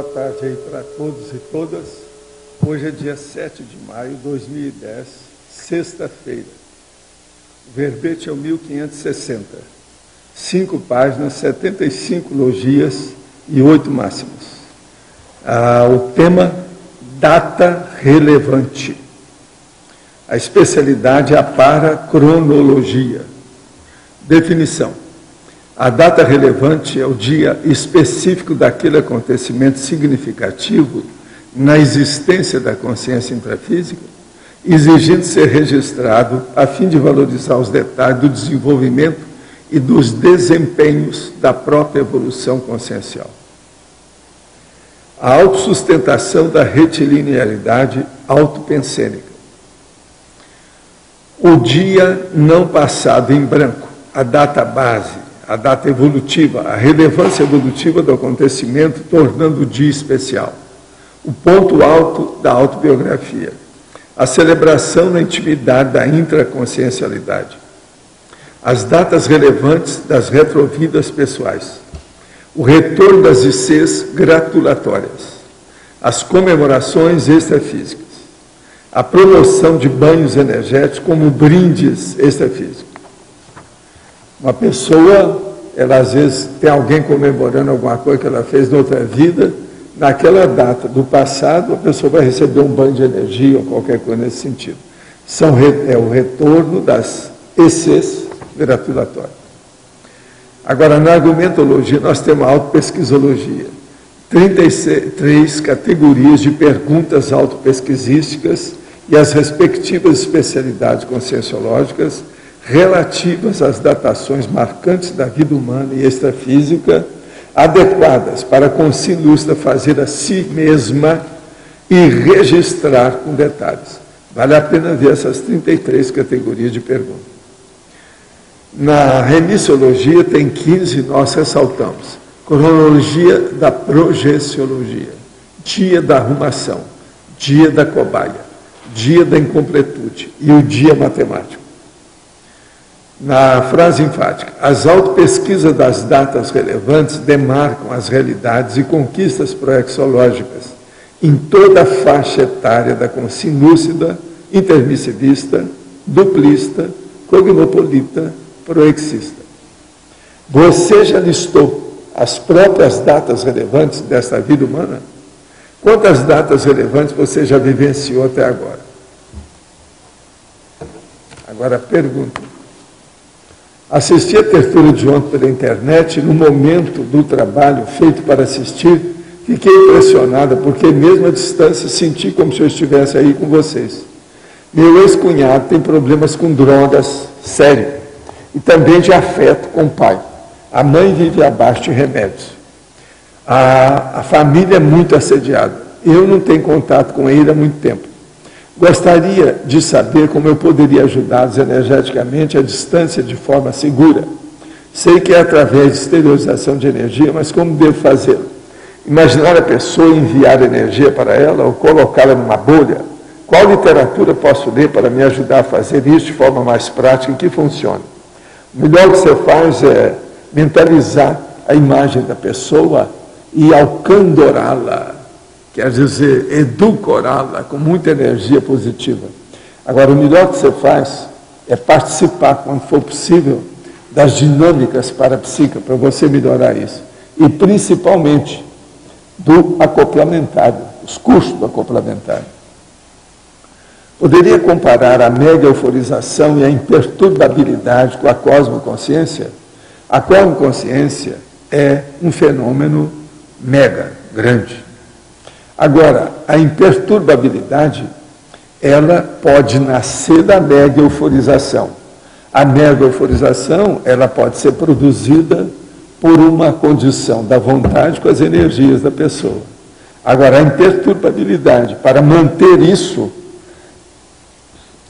Boa tarde aí para todos e todas. Hoje é dia 7 de maio de 2010, sexta-feira. O verbete é o 1560. 5 páginas, 75 logias e 8 máximas. O tema, data relevante. A especialidade é a paracronologia. Definição. A data relevante é o dia específico daquele acontecimento significativo na existência da consciência intrafísica, exigindo ser registrado a fim de valorizar os detalhes do desenvolvimento e dos desempenhos da própria evolução consciencial. A autossustentação da retilinearidade autopensênica. O dia não passado em branco, a data base, a data evolutiva, a relevância evolutiva do acontecimento, tornando o dia especial. O ponto alto da autobiografia. A celebração na intimidade da intraconsciencialidade. As datas relevantes das retrovidas pessoais. O retorno das ICs gratulatórias. As comemorações extrafísicas. A promoção de banhos energéticos como brindes extrafísicos. Uma pessoa, ela às vezes tem alguém comemorando alguma coisa que ela fez na outra vida, naquela data do passado, a pessoa vai receber um banho de energia ou qualquer coisa nesse sentido. É o retorno das ECs gratulatórias. Agora, na argumentologia, nós temos a autopesquisologia. 33 categorias de perguntas autopesquisísticas e as respectivas especialidades conscienciológicas relativas às datações marcantes da vida humana e extrafísica, adequadas para a consciência lúcida fazer a si mesma e registrar com detalhes. Vale a pena ver essas 33 categorias de perguntas. Na remissiologia tem 15, nós ressaltamos. Cronologia da projeciologia, dia da arrumação, dia da cobaia, dia da incompletude e o dia matemático. Na frase enfática, as autopesquisas das datas relevantes demarcam as realidades e conquistas proexológicas em toda a faixa etária da consciência lúcida, intermissivista, duplista, cognopolita, proexista. Você já listou as próprias datas relevantes desta vida humana? Quantas datas relevantes você já vivenciou até agora? Agora pergunta. Assisti a tertúlia de ontem pela internet, no momento do trabalho feito para assistir, fiquei impressionada, porque mesmo à distância senti como se eu estivesse aí com vocês. Meu ex-cunhado tem problemas com drogas, sério, e também de afeto com o pai. A mãe vive abaixo de remédios. A família é muito assediada. Eu não tenho contato com ele há muito tempo. Gostaria de saber como eu poderia ajudá-los energeticamente à distância de forma segura. Sei que é através de exteriorização de energia, mas como devo fazê-lo? Imaginar a pessoa e enviar energia para ela ou colocá-la numa bolha? Qual literatura posso ler para me ajudar a fazer isso de forma mais prática e que funcione? O melhor que você faz é mentalizar a imagem da pessoa e alcandorá-la. Quer dizer, edulcorá-la com muita energia positiva. Agora, o melhor que você faz é participar, quando for possível, das dinâmicas parapsíquicas, para você melhorar isso. E, principalmente, do acoplamentário, os cursos do acoplamentário. Poderia comparar a mega euforização e a imperturbabilidade com a cosmoconsciência? A cosmoconsciência é um fenômeno mega, grande. Agora, a imperturbabilidade, ela pode nascer da mega euforização. A mega euforização, ela pode ser produzida por uma condição da vontade com as energias da pessoa. Agora, a imperturbabilidade, para manter isso,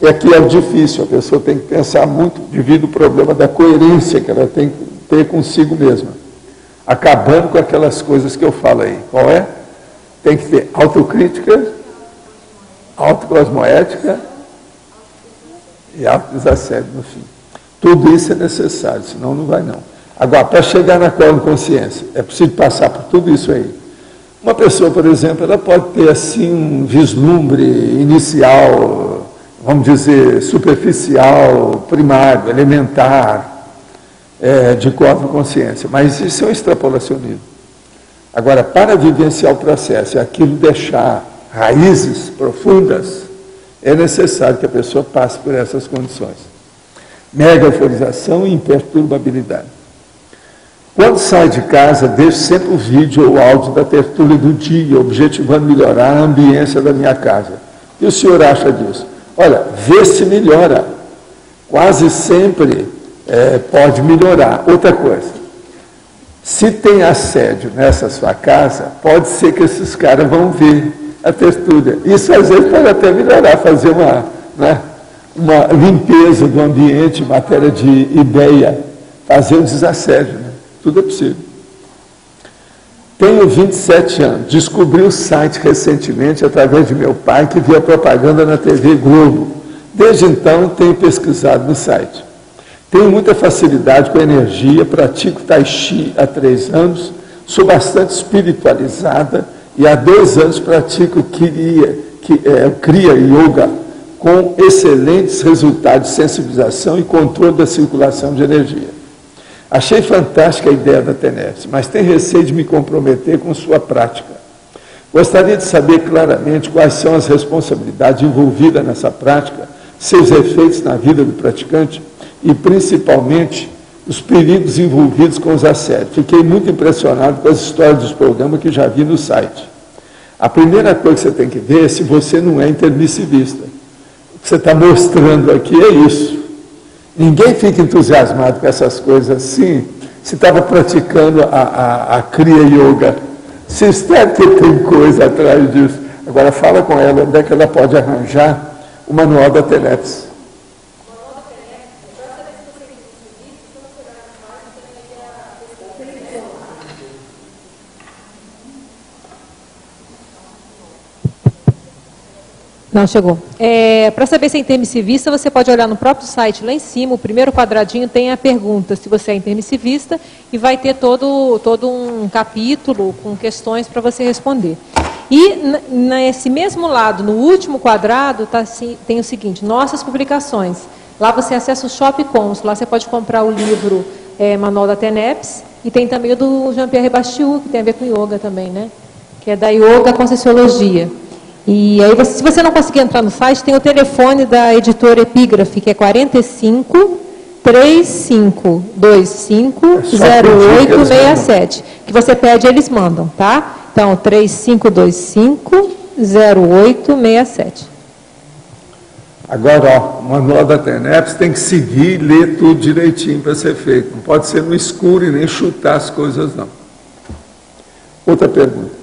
é que é difícil. A pessoa tem que pensar muito devido ao problema da coerência que ela tem que ter consigo mesma. Acabando com aquelas coisas que eu falo aí. Qual é? Tem que ter autocrítica, autocosmoética e autodesassédio no fim. Tudo isso é necessário, senão não vai não. Agora, para chegar na consciência, é preciso passar por tudo isso aí. Uma pessoa, por exemplo, ela pode ter assim um vislumbre inicial, vamos dizer, superficial, primário, elementar, de consciência, mas isso é um extrapolacionismo. Agora, para vivenciar o processo e aquilo deixar raízes profundas, é necessário que a pessoa passe por essas condições. Mega euforização e imperturbabilidade. Quando sai de casa, deixo sempre o vídeo ou o áudio da tertúlia do dia, objetivando melhorar a ambiência da minha casa. E o senhor acha disso? Olha, vê se melhora. Quase sempre pode melhorar. Outra coisa, se tem assédio nessa sua casa, pode ser que esses caras vão ver a tertúlia. Isso às vezes pode até melhorar, fazer uma limpeza do ambiente em matéria de ideia, fazer um desassédio, né? Tudo é possível. Tenho 27 anos, descobri o site recentemente através de meu pai, que via propaganda na TV Globo. Desde então, tenho pesquisado no site. Tenho muita facilidade com energia, pratico Tai Chi há 3 anos, sou bastante espiritualizada e há 2 anos pratico Kriya Yoga, com excelentes resultados de sensibilização e controle da circulação de energia. Achei fantástica a ideia da TENEPS, mas tenho receio de me comprometer com sua prática. Gostaria de saber claramente quais são as responsabilidades envolvidas nessa prática, seus efeitos na vida do praticante e, principalmente, os perigos envolvidos com os assédios. Fiquei muito impressionado com as histórias dos programas que já vi no site. A primeira coisa que você tem que ver é se você não é intermissivista. O que você está mostrando aqui é isso. Ninguém fica entusiasmado com essas coisas assim, se estava praticando a Kriya Yoga. Se espera que tem coisa atrás disso. Agora fala com ela onde é que ela pode arranjar o manual da TENEPS. Não, chegou. Para saber se é intermissivista, você pode olhar no próprio site, lá em cima, o primeiro quadradinho tem a pergunta, se você é intermissivista, e vai ter todo um capítulo com questões para você responder. E nesse mesmo lado, no último quadrado, tem o seguinte, nossas publicações. Lá você acessa o Shop Cons, lá você pode comprar o livro Manual da TENEPS, e tem também o do Jean-Pierre Bastiu, que tem a ver com yoga também, né? Que é da Yoga Conscienciologia. E aí, se você não conseguir entrar no site, tem o telefone da editora Epígrafe, que é 45 3525 0867, que você pede, eles mandam, tá? Então, 3525 0867. Agora, ó, o manual da TENEPS tem que seguir e ler tudo direitinho para ser feito. Não pode ser no escuro e nem chutar as coisas, não. Outra pergunta.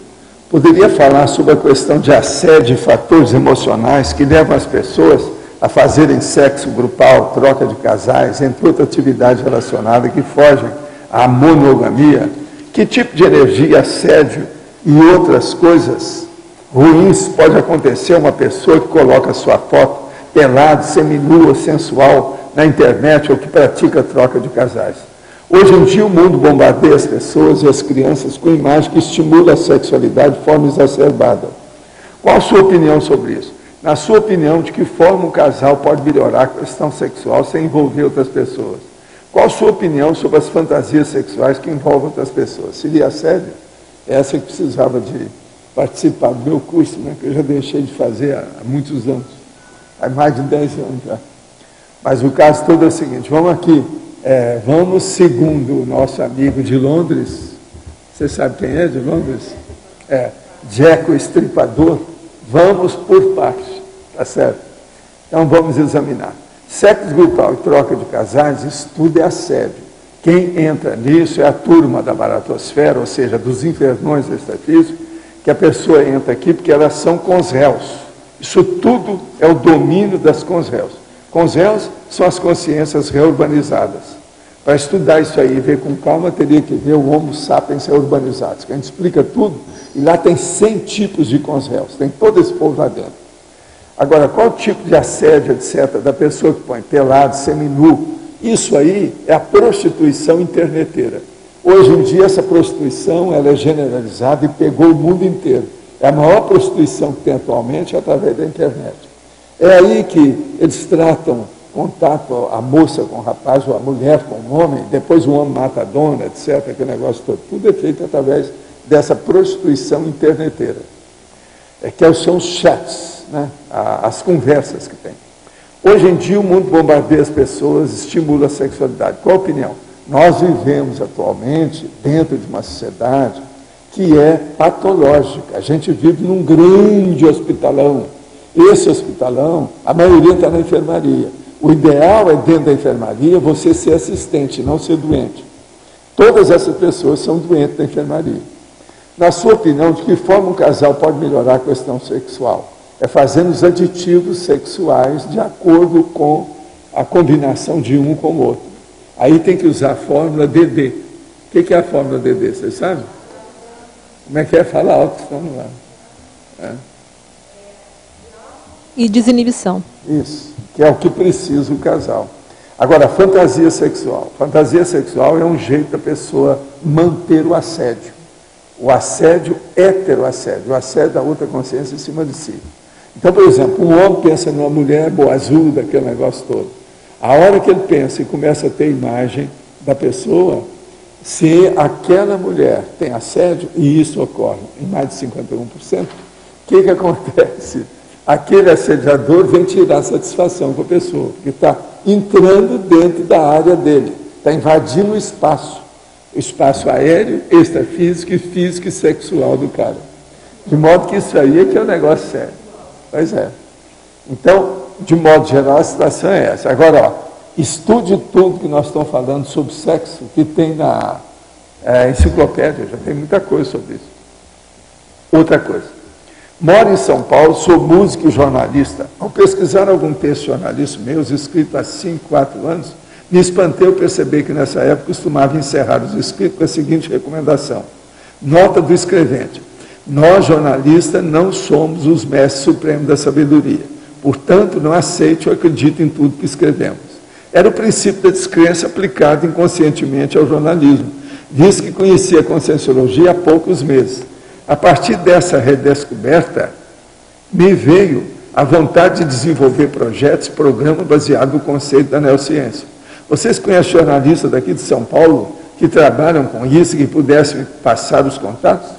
Poderia falar sobre a questão de assédio e fatores emocionais que levam as pessoas a fazerem sexo grupal, troca de casais, entre outras atividades relacionadas que fogem à monogamia? Que tipo de energia, assédio e outras coisas ruins pode acontecer a uma pessoa que coloca sua foto pelado, seminua, sensual na internet ou que pratica troca de casais? Hoje em dia o mundo bombardeia as pessoas e as crianças com imagens que estimulam a sexualidade de forma exacerbada. Qual a sua opinião sobre isso? Na sua opinião, de que forma um casal pode melhorar a questão sexual sem envolver outras pessoas? Qual a sua opinião sobre as fantasias sexuais que envolvem outras pessoas? Seria assédio? Essa que precisava de participar do meu curso, né, que eu já deixei de fazer há muitos anos. Há mais de 10 anos já. Mas o caso todo é o seguinte, vamos aqui. Vamos, segundo o nosso amigo de Londres, você sabe quem é de Londres? Jack o Estripador, vamos por partes, tá certo? Então vamos examinar. Sexo grupal e troca de casais, isso tudo é assédio. Quem entra nisso é a turma da baratosfera, ou seja, dos infernões extrafísicos, que a pessoa entra aqui porque elas são consréus. Isso tudo é o domínio das consréus. Consréus são as consciências reurbanizadas. Para estudar isso aí e ver com calma, teria que ver o Homo sapiens reurbanizados, que a gente explica tudo, e lá tem 100 tipos de consréus, tem todo esse povo lá dentro. Agora, qual tipo de assédio, etc., da pessoa que põe pelado, seminu? Isso aí é a prostituição interneteira. Hoje em dia, essa prostituição ela é generalizada e pegou o mundo inteiro. É a maior prostituição que tem atualmente é através da internet. É aí que eles tratam contato a moça com o rapaz, ou a mulher com o homem, depois o homem mata a dona, etc., aquele negócio todo. Tudo é feito através dessa prostituição interneteira. São os chats, né? As conversas que tem. Hoje em dia o mundo bombardeia as pessoas, estimula a sexualidade. Qual a opinião? Nós vivemos atualmente dentro de uma sociedade que é patológica. A gente vive num grande hospitalão. Esse hospitalão, a maioria está na enfermaria. O ideal é, dentro da enfermaria, você ser assistente, não ser doente. Todas essas pessoas são doentes da enfermaria. Na sua opinião, de que forma um casal pode melhorar a questão sexual? É fazendo os aditivos sexuais de acordo com a combinação de um com o outro. Aí tem que usar a fórmula DD. O que é a fórmula DD? Vocês sabem? Como é que é? Fala alto, vamos lá. E desinibição. Isso, que é o que precisa o casal. Agora, fantasia sexual. Fantasia sexual é um jeito da pessoa manter o assédio. O assédio heteroassédio, o assédio da outra consciência em cima de si. Então, por exemplo, um homem pensa numa mulher boazuda, aquele negócio todo. A hora que ele pensa e começa a ter imagem da pessoa, se aquela mulher tem assédio, e isso ocorre em mais de 51%, o que acontece? Aquele assediador vem tirar satisfação com a pessoa, porque está entrando dentro da área dele, está invadindo o espaço aéreo, extrafísico e físico e sexual do cara. De modo que isso aí é que é um negócio sério. Pois é. Então, de modo geral, a situação é essa. Agora, estude tudo que nós estamos falando sobre sexo, que tem na enciclopédia, já tem muita coisa sobre isso. Outra coisa. Moro em São Paulo, sou músico e jornalista. Ao pesquisar algum texto jornalístico meus, escrito há 5, 4 anos, me espantei ao perceber que nessa época costumava encerrar os escritos com a seguinte recomendação. Nota do escrevente. Nós, jornalistas, não somos os mestres supremos da sabedoria. Portanto, não aceite ou acredite em tudo que escrevemos. Era o princípio da descrença aplicado inconscientemente ao jornalismo, visto que conhecia a conscienciologia há poucos meses. A partir dessa redescoberta, me veio a vontade de desenvolver projetos, programas baseados no conceito da neurociência. Vocês conhecem jornalistas daqui de São Paulo que trabalham com isso e que pudessem passar os contatos?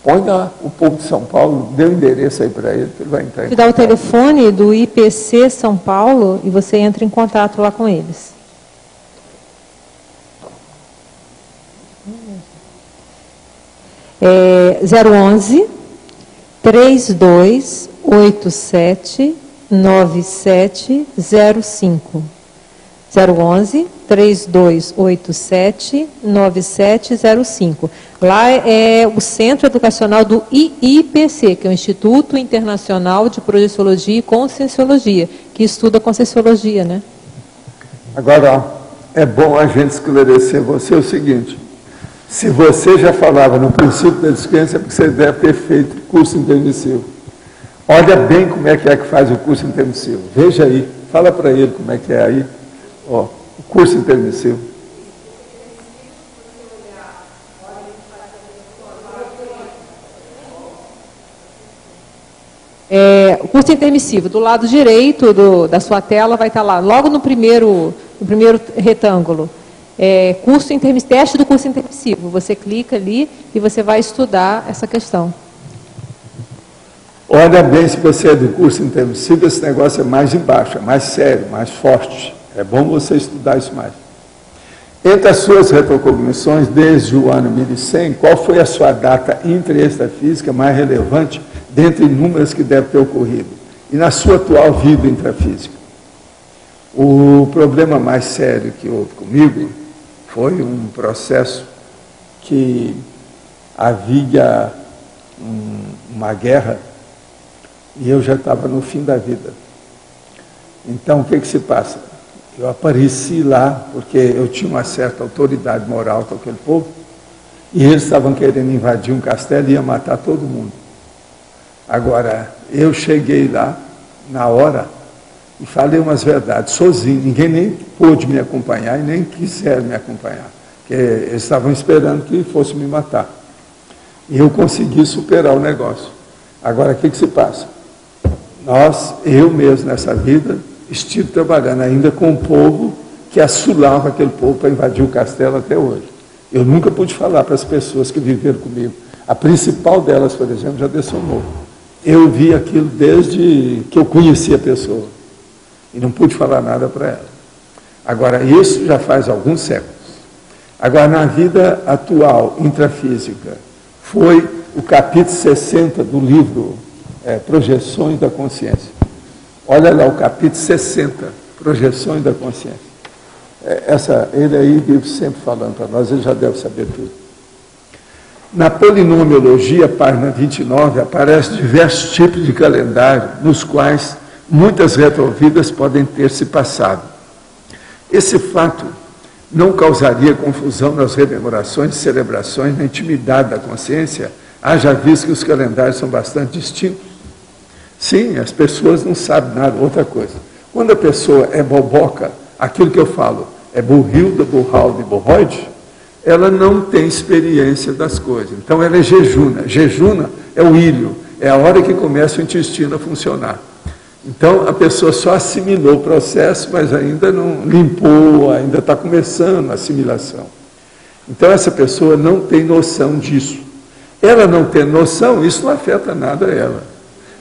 Põe lá o povo de São Paulo, dê o endereço aí para ele, que ele vai entrar em contato. Te dá o telefone do IPC São Paulo e você entra em contato lá com eles. É 011 3287 9705. 011 3287 9705. Lá é o Centro Educacional do IIPC, que é o Instituto Internacional de Projeciologia e Conscienciologia, que estuda Conscienciologia, né? Agora, é bom a gente esclarecer você o seguinte: se você já falava no princípio da descrença, é porque você deve ter feito curso intermissivo. Olha bem como é que faz o curso intermissivo. Veja aí, fala para ele como é que é aí. Ó, o curso intermissivo. O curso intermissivo, do lado direito da sua tela vai estar lá, logo no primeiro retângulo. Teste do curso intermissivo. Você clica ali e você vai estudar essa questão. Olha bem, se você é do curso intermissivo, esse negócio é mais embaixo, é mais sério, mais forte. É bom você estudar isso mais. Entre as suas retrocognições, desde o ano 1100, qual foi a sua data intra-extrafísica mais relevante, dentre inúmeras que deve ter ocorrido? E na sua atual vida intrafísica? O problema mais sério que houve comigo foi um processo que havia uma guerra e eu já estava no fim da vida. Então, o que se passa? Eu apareci lá porque eu tinha uma certa autoridade moral com aquele povo e eles estavam querendo invadir um castelo e ia matar todo mundo. Agora, eu cheguei lá na hora e falei umas verdades sozinho, ninguém nem pôde me acompanhar e nem quiseram me acompanhar. porque eles estavam esperando que fosse me matar. E eu consegui superar o negócio. Agora, o que se passa? Eu mesmo nessa vida, estive trabalhando ainda com um povo que assolava aquele povo para invadir o castelo até hoje. Eu nunca pude falar para as pessoas que viveram comigo. A principal delas, por exemplo, já dessomou. Eu vi aquilo desde que eu conheci a pessoa. E não pude falar nada para ela. Agora, isso já faz alguns séculos. Agora, na vida atual, intrafísica, foi o capítulo 60 do livro Projeções da Consciência. Olha lá o capítulo 60, Projeções da Consciência. Ele aí vive sempre falando para nós, ele já deve saber tudo. Na polinomiologia, página 29, aparecem diversos tipos de calendário, nos quais muitas retrovidas podem ter se passado. Esse fato não causaria confusão nas rememorações e celebrações, na intimidade da consciência, haja visto que os calendários são bastante distintos? Sim, as pessoas não sabem nada. Outra coisa, quando a pessoa é boboca, aquilo que eu falo é burrilda, burralda e borroide, ela não tem experiência das coisas. Então ela é jejuna. Jejuna é o ilho, é a hora que começa o intestino a funcionar. Então a pessoa só assimilou o processo, mas ainda não limpou, ainda está começando a assimilação. Então essa pessoa não tem noção disso. Ela não tem noção, isso não afeta nada a ela.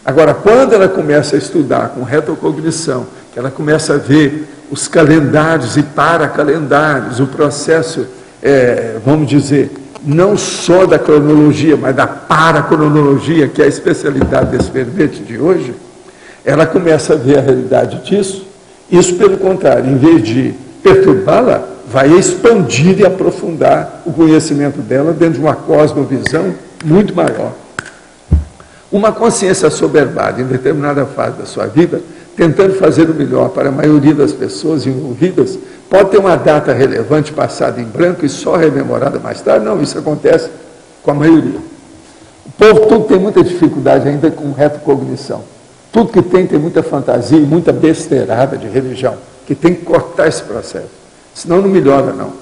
Agora, quando ela começa a estudar com retrocognição, que ela começa a ver os calendários e paracalendários, o processo, vamos dizer, não só da cronologia, mas da paracronologia, que é a especialidade desse verbete de hoje, ela começa a ver a realidade disso. Isso, pelo contrário, em vez de perturbá-la, vai expandir e aprofundar o conhecimento dela dentro de uma cosmovisão muito maior. Uma consciência assoberbada em determinada fase da sua vida, tentando fazer o melhor para a maioria das pessoas envolvidas, pode ter uma data relevante passada em branco e só rememorada mais tarde. Não, isso acontece com a maioria. O povo todo tem muita dificuldade ainda com retrocognição. Tudo que tem muita fantasia e muita besteirada de religião, que tem que cortar esse processo, senão não melhora não.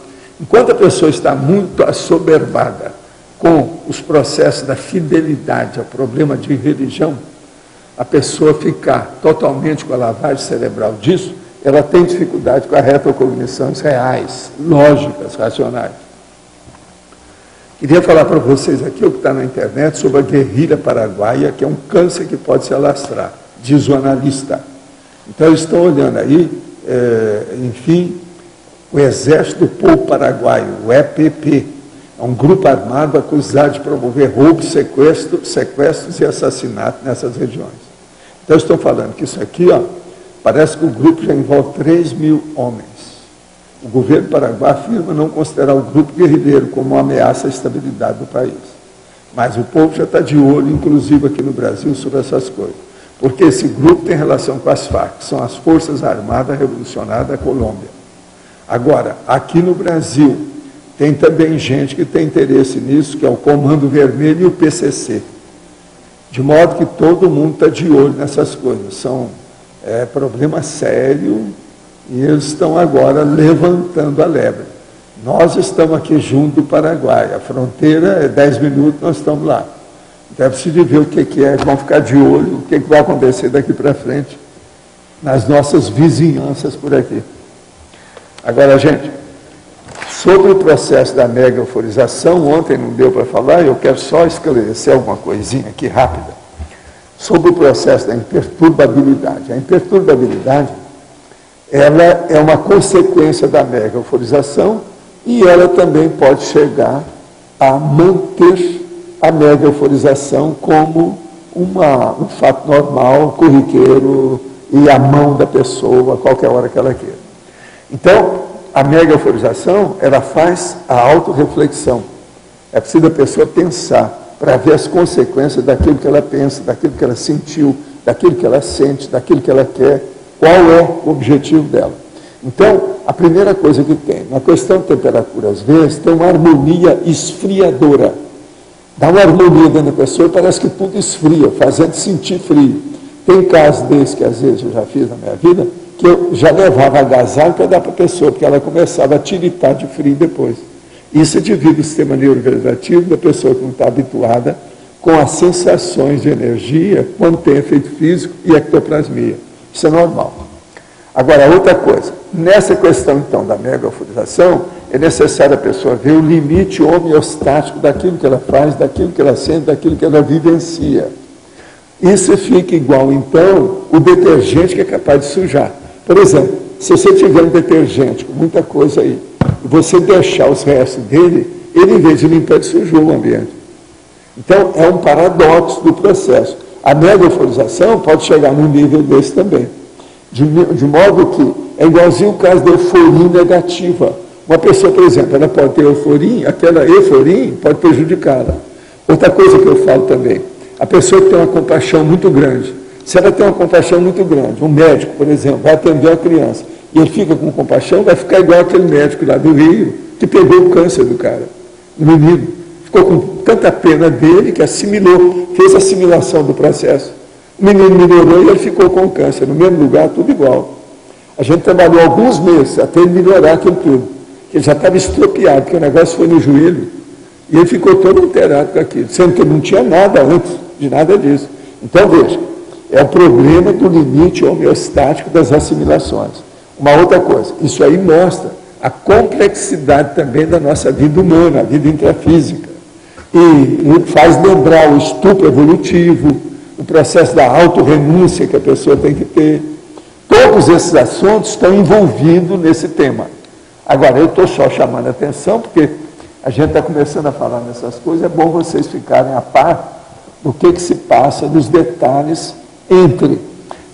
Enquanto a pessoa está muito assoberbada com os processos da fidelidade ao problema de religião, a pessoa ficar totalmente com a lavagem cerebral disso, ela tem dificuldade com as retrocognições reais, lógicas, racionais. Queria falar para vocês aqui o que está na internet sobre a guerrilha paraguaia, que é um câncer que pode se alastrar, diz o analista. Então, eles estão olhando aí, enfim, o Exército do Povo Paraguaio, o EPP, é um grupo armado acusado de promover roubos, sequestros e assassinatos nessas regiões. Então, estão falando que isso aqui, parece que o grupo já envolve 3.000 homens. O governo do Paraguai afirma não considerar o grupo guerrilheiro como uma ameaça à estabilidade do país. Mas o povo já está de olho, inclusive aqui no Brasil, sobre essas coisas. Porque esse grupo tem relação com as FARC, que são as Forças Armadas Revolucionárias da Colômbia. Agora, aqui no Brasil, tem também gente que tem interesse nisso, que é o Comando Vermelho e o PCC. De modo que todo mundo está de olho nessas coisas. São problema sério e eles estão agora levantando a lebre. Nós estamos aqui junto do Paraguai. A fronteira é 10 minutos, nós estamos lá. Então é preciso ver o que é, vão ficar de olho, o que vai acontecer daqui para frente, nas nossas vizinhanças por aqui. Agora, gente, sobre o processo da mega euforização, ontem não deu para falar, eu quero só esclarecer alguma coisinha aqui rápida, sobre o processo da imperturbabilidade. A imperturbabilidade, ela é uma consequência da mega euforização e ela também pode chegar a manter a mega euforização como um fato normal, corriqueiro e à mão da pessoa a qualquer hora que ela queira. Então, a mega euforização, ela faz a autorreflexão. É preciso a pessoa pensar para ver as consequências daquilo que ela pensa, daquilo que ela sentiu, daquilo que ela sente, daquilo que ela quer, qual é o objetivo dela. Então, a primeira coisa que tem, na questão de temperatura, às vezes, tem uma harmonia esfriadora. Dá uma harmonia dentro da pessoa e parece que tudo esfria, fazendo sentir frio. Tem casos desses que às vezes eu já fiz na minha vida, que eu já levava agasalho para dar para a pessoa, porque ela começava a tiritar de frio depois. Isso divide o sistema neurovegetativo da pessoa que não está habituada com as sensações de energia quando tem efeito físico e ectoplasmia. Isso é normal. Agora, outra coisa, nessa questão, então, da mega euforização, é necessário a pessoa ver o limite homeostático daquilo que ela faz, daquilo que ela sente, daquilo que ela vivencia. Isso fica igual, então, o detergente que é capaz de sujar. Por exemplo, se você tiver um detergente com muita coisa aí, e você deixar os restos dele, ele, em vez de limpar, ele sujou o ambiente. Então, é um paradoxo do processo. A mega euforização pode chegar num nível desse também. De modo que é igualzinho o caso da euforia negativa. Uma pessoa, por exemplo, ela pode ter euforia, aquela euforia pode prejudicá-la. Outra coisa que eu falo também, a pessoa que tem uma compaixão muito grande, se ela tem uma compaixão muito grande, um médico, por exemplo, vai atender a criança, e ele fica com compaixão, vai ficar igual aquele médico lá do Rio, que pegou o câncer do cara, o menino. Ficou com tanta pena dele que assimilou, fez a assimilação do processo. O menino melhorou e ele ficou com o câncer, no mesmo lugar, tudo igual. A gente trabalhou alguns meses até ele melhorar aquilo tudo. Ele já estava estropiado, porque o negócio foi no joelho, e ele ficou todo alterado com aquilo, sendo que ele não tinha nada antes de nada disso. Então, veja, é o problema do limite homeostático das assimilações. Uma outra coisa, isso aí mostra a complexidade também da nossa vida humana, a vida intrafísica. E faz lembrar o estupro evolutivo, o processo da autorrenúncia que a pessoa tem que ter. Todos esses assuntos estão envolvidos nesse tema. Agora, eu estou só chamando a atenção, porque a gente está começando a falar nessas coisas, é bom vocês ficarem a par do que se passa, dos detalhes entre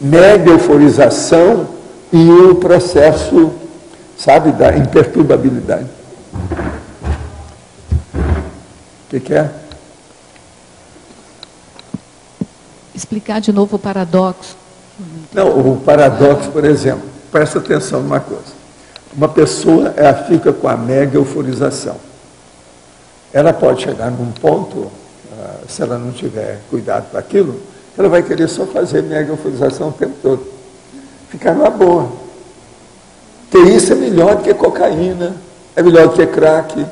mega euforização e o processo, sabe, da imperturbabilidade. O que é? Explicar de novo o paradoxo. Não, o paradoxo, por exemplo, presta atenção numa coisa. Uma pessoa, ela fica com a mega euforização. Ela pode chegar num ponto, se ela não tiver cuidado com aquilo, ela vai querer só fazer mega euforização o tempo todo. Ficar numa boa. Porque isso é melhor do que cocaína, é melhor do que crack.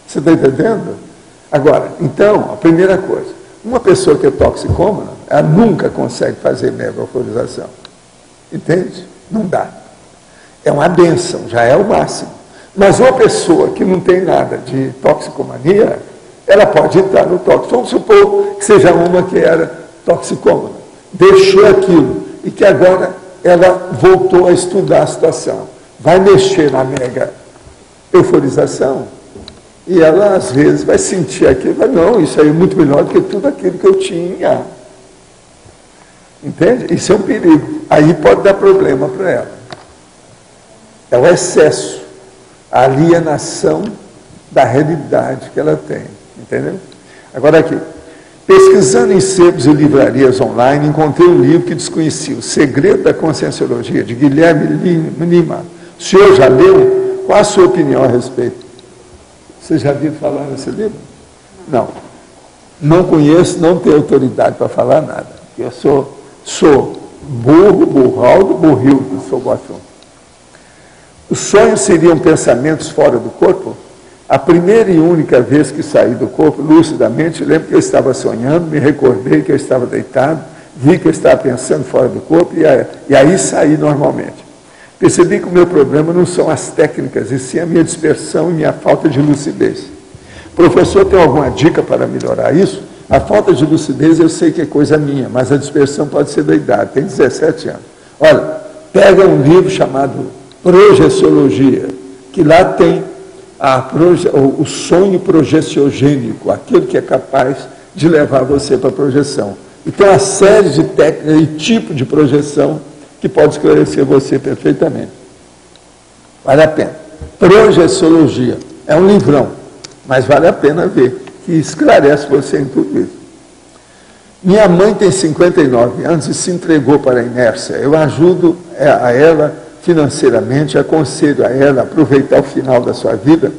Você está entendendo? Agora, então, a primeira coisa, uma pessoa que é toxicômana, ela nunca consegue fazer mega euforização. Entende? Não dá. É uma bênção, já é o máximo. Mas uma pessoa que não tem nada de toxicomania, ela pode entrar no tóxico. Vamos supor que seja uma que era toxicômana, deixou aquilo e que agora ela voltou a estudar a situação. Vai mexer na mega euforização e ela, às vezes, vai sentir aquilo, vai, não, isso aí é muito melhor do que tudo aquilo que eu tinha. Entende? Isso é um perigo. Aí pode dar problema para ela. É o excesso, a alienação da realidade que ela tem. Entendeu? Agora aqui, pesquisando em sebos e livrarias online, encontrei um livro que desconhecia, O Segredo da Conscienciologia, de Guilherme Lima. O senhor já leu? Qual a sua opinião a respeito? Você já viu falar nesse livro? Não. Não conheço, não tenho autoridade para falar nada. Eu sou burro, burraldo, burrildo sobre o assunto. Os sonhos seriam pensamentos fora do corpo? A primeira e única vez que saí do corpo, lucidamente, lembro que eu estava sonhando, me recordei que eu estava deitado, vi que eu estava pensando fora do corpo e aí saí normalmente. Percebi que o meu problema não são as técnicas, e sim a minha dispersão e minha falta de lucidez. Professor, tem alguma dica para melhorar isso? A falta de lucidez eu sei que é coisa minha, mas a dispersão pode ser da idade, tem 17 anos. Olha, pega um livro chamado Projeciologia, que lá tem o sonho projeciogênico, aquilo que é capaz de levar você para a projeção. E tem uma série de técnicas e tipo de projeção que pode esclarecer você perfeitamente. Vale a pena. Projeciologia. É um livrão, mas vale a pena ver, que esclarece você em tudo isso. Minha mãe tem 59 anos e se entregou para a inércia. Eu ajudo a ela financeiramente, aconselho a ela a aproveitar o final da sua vida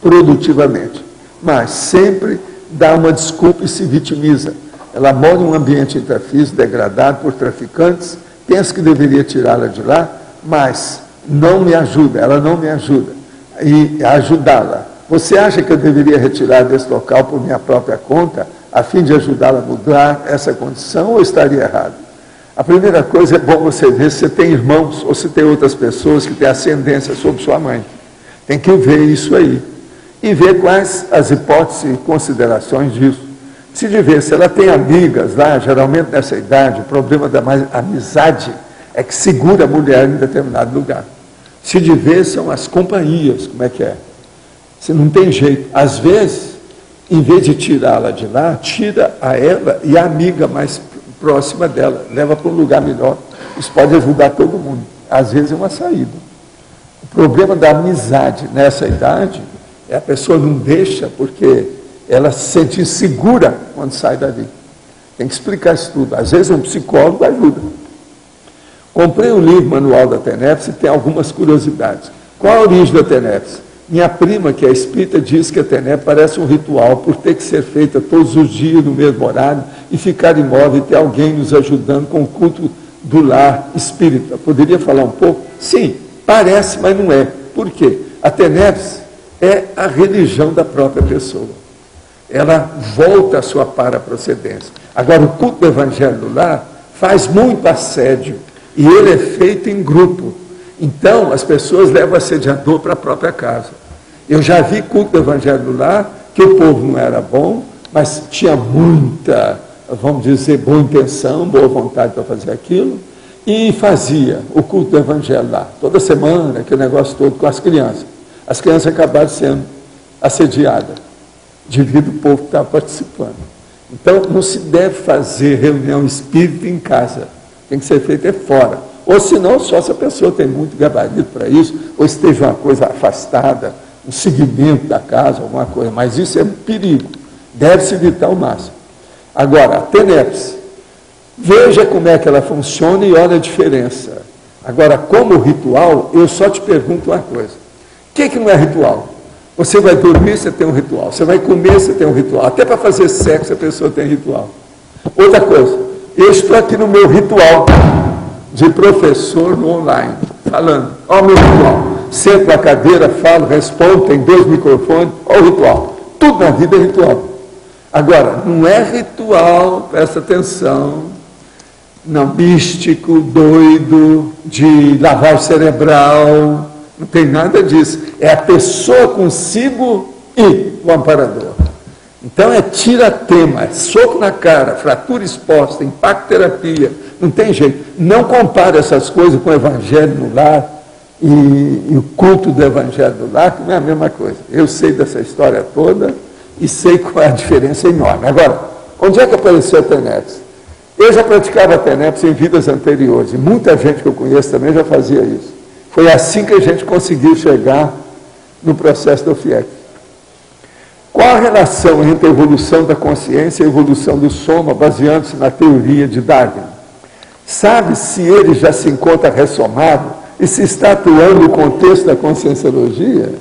produtivamente. Mas sempre dá uma desculpa e se vitimiza. Ela mora em um ambiente intrafísico degradado por traficantes, pensa que deveria tirá-la de lá, mas não me ajuda, ela não me ajuda. E ajudá-la você acha que eu deveria retirar desse local por minha própria conta, a fim de ajudá-la a mudar essa condição, ou estaria errado? A primeira coisa é bom você ver se você tem irmãos ou se tem outras pessoas que têm ascendência sobre sua mãe. Tem que ver isso aí. E ver quais as hipóteses e considerações disso. Se de ver se ela tem amigas lá, geralmente nessa idade, o problema da amizade é que segura a mulher em determinado lugar. Se de ver são as companhias, como é que é? Se não tem jeito. Às vezes, em vez de tirá-la de lá, tira a ela e a amiga mais próxima dela, leva para um lugar melhor. Isso pode ajudar todo mundo. Às vezes é uma saída. O problema da amizade nessa idade é a pessoa não deixa porque ela se sente insegura quando sai dali. Tem que explicar isso tudo. Às vezes um psicólogo ajuda. Comprei o livro Manual da TENEPS e tem algumas curiosidades. Qual a origem da TENEPS? Minha prima, que é espírita, diz que a TENEPS parece um ritual por ter que ser feita todos os dias no mesmo horário e ficar imóvel e ter alguém nos ajudando com o culto do lar espírita. Poderia falar um pouco? Sim, parece, mas não é. Por quê? A TENEPS é a religião da própria pessoa. Ela volta à sua paraprocedência. Agora, o culto do Evangelho do Lar faz muito assédio e ele é feito em grupo. Então, as pessoas levam o assediador para a própria casa. Eu já vi culto do Evangelho do Lar, que o povo não era bom, mas tinha muita, vamos dizer, boa intenção, boa vontade para fazer aquilo, e fazia o culto do Evangelho lá, toda semana, aquele negócio todo com as crianças. As crianças acabaram sendo assediadas, devido ao povo que estava participando. Então, não se deve fazer reunião espírita em casa, tem que ser feita fora. Ou senão, só se a pessoa tem muito gabarito para isso, ou esteja uma coisa afastada, um seguimento da casa, alguma coisa, mas isso é um perigo, deve-se evitar ao máximo. Agora, a TENEPS, veja como é que ela funciona e olha a diferença. Agora, como ritual, eu só te pergunto uma coisa, o que não é ritual? Você vai dormir, você tem um ritual, você vai comer, você tem um ritual, até para fazer sexo a pessoa tem ritual. Outra coisa, eu estou aqui no meu ritual de professor no online, falando, ó o meu ritual, sento na cadeira, falo, respondo, tem 2 microfones, ó o ritual, tudo na vida é ritual. Agora, não é ritual, presta atenção, não, místico, doido, de lavagem cerebral, não tem nada disso, é a pessoa consigo e o amparador. Então é tira-tema, é soco na cara, fratura exposta, impacto-terapia, não tem jeito. Não compare essas coisas com o Evangelho no Lar e o culto do Evangelho no Lar, que não é a mesma coisa. Eu sei dessa história toda e sei qual é a diferença enorme. Agora, onde é que apareceu a TENEPS? Eu já praticava a TENEPS em vidas anteriores, e muita gente que eu conheço também já fazia isso. Foi assim que a gente conseguiu chegar no processo do FIEC. Qual a relação entre a evolução da consciência e a evolução do soma, baseando-se na teoria de Darwin? Sabe se ele já se encontra ressomado e se está atuando no contexto da conscienciologia?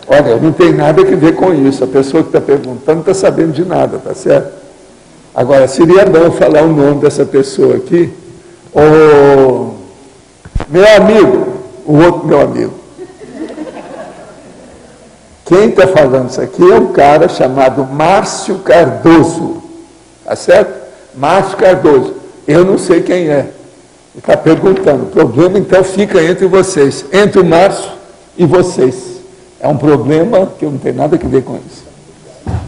Olha, não tem nada a ver com isso. A pessoa que está perguntando não está sabendo de nada, tá certo? Agora, seria bom falar o nome dessa pessoa aqui. O meu amigo, o outro meu amigo. Quem está falando isso aqui é um cara chamado Márcio Cardoso, tá certo? Márcio Cardoso, eu não sei quem é, ele está perguntando, o problema então fica entre vocês, entre o Márcio e vocês, é um problema que eu não tenho nada a ver com isso,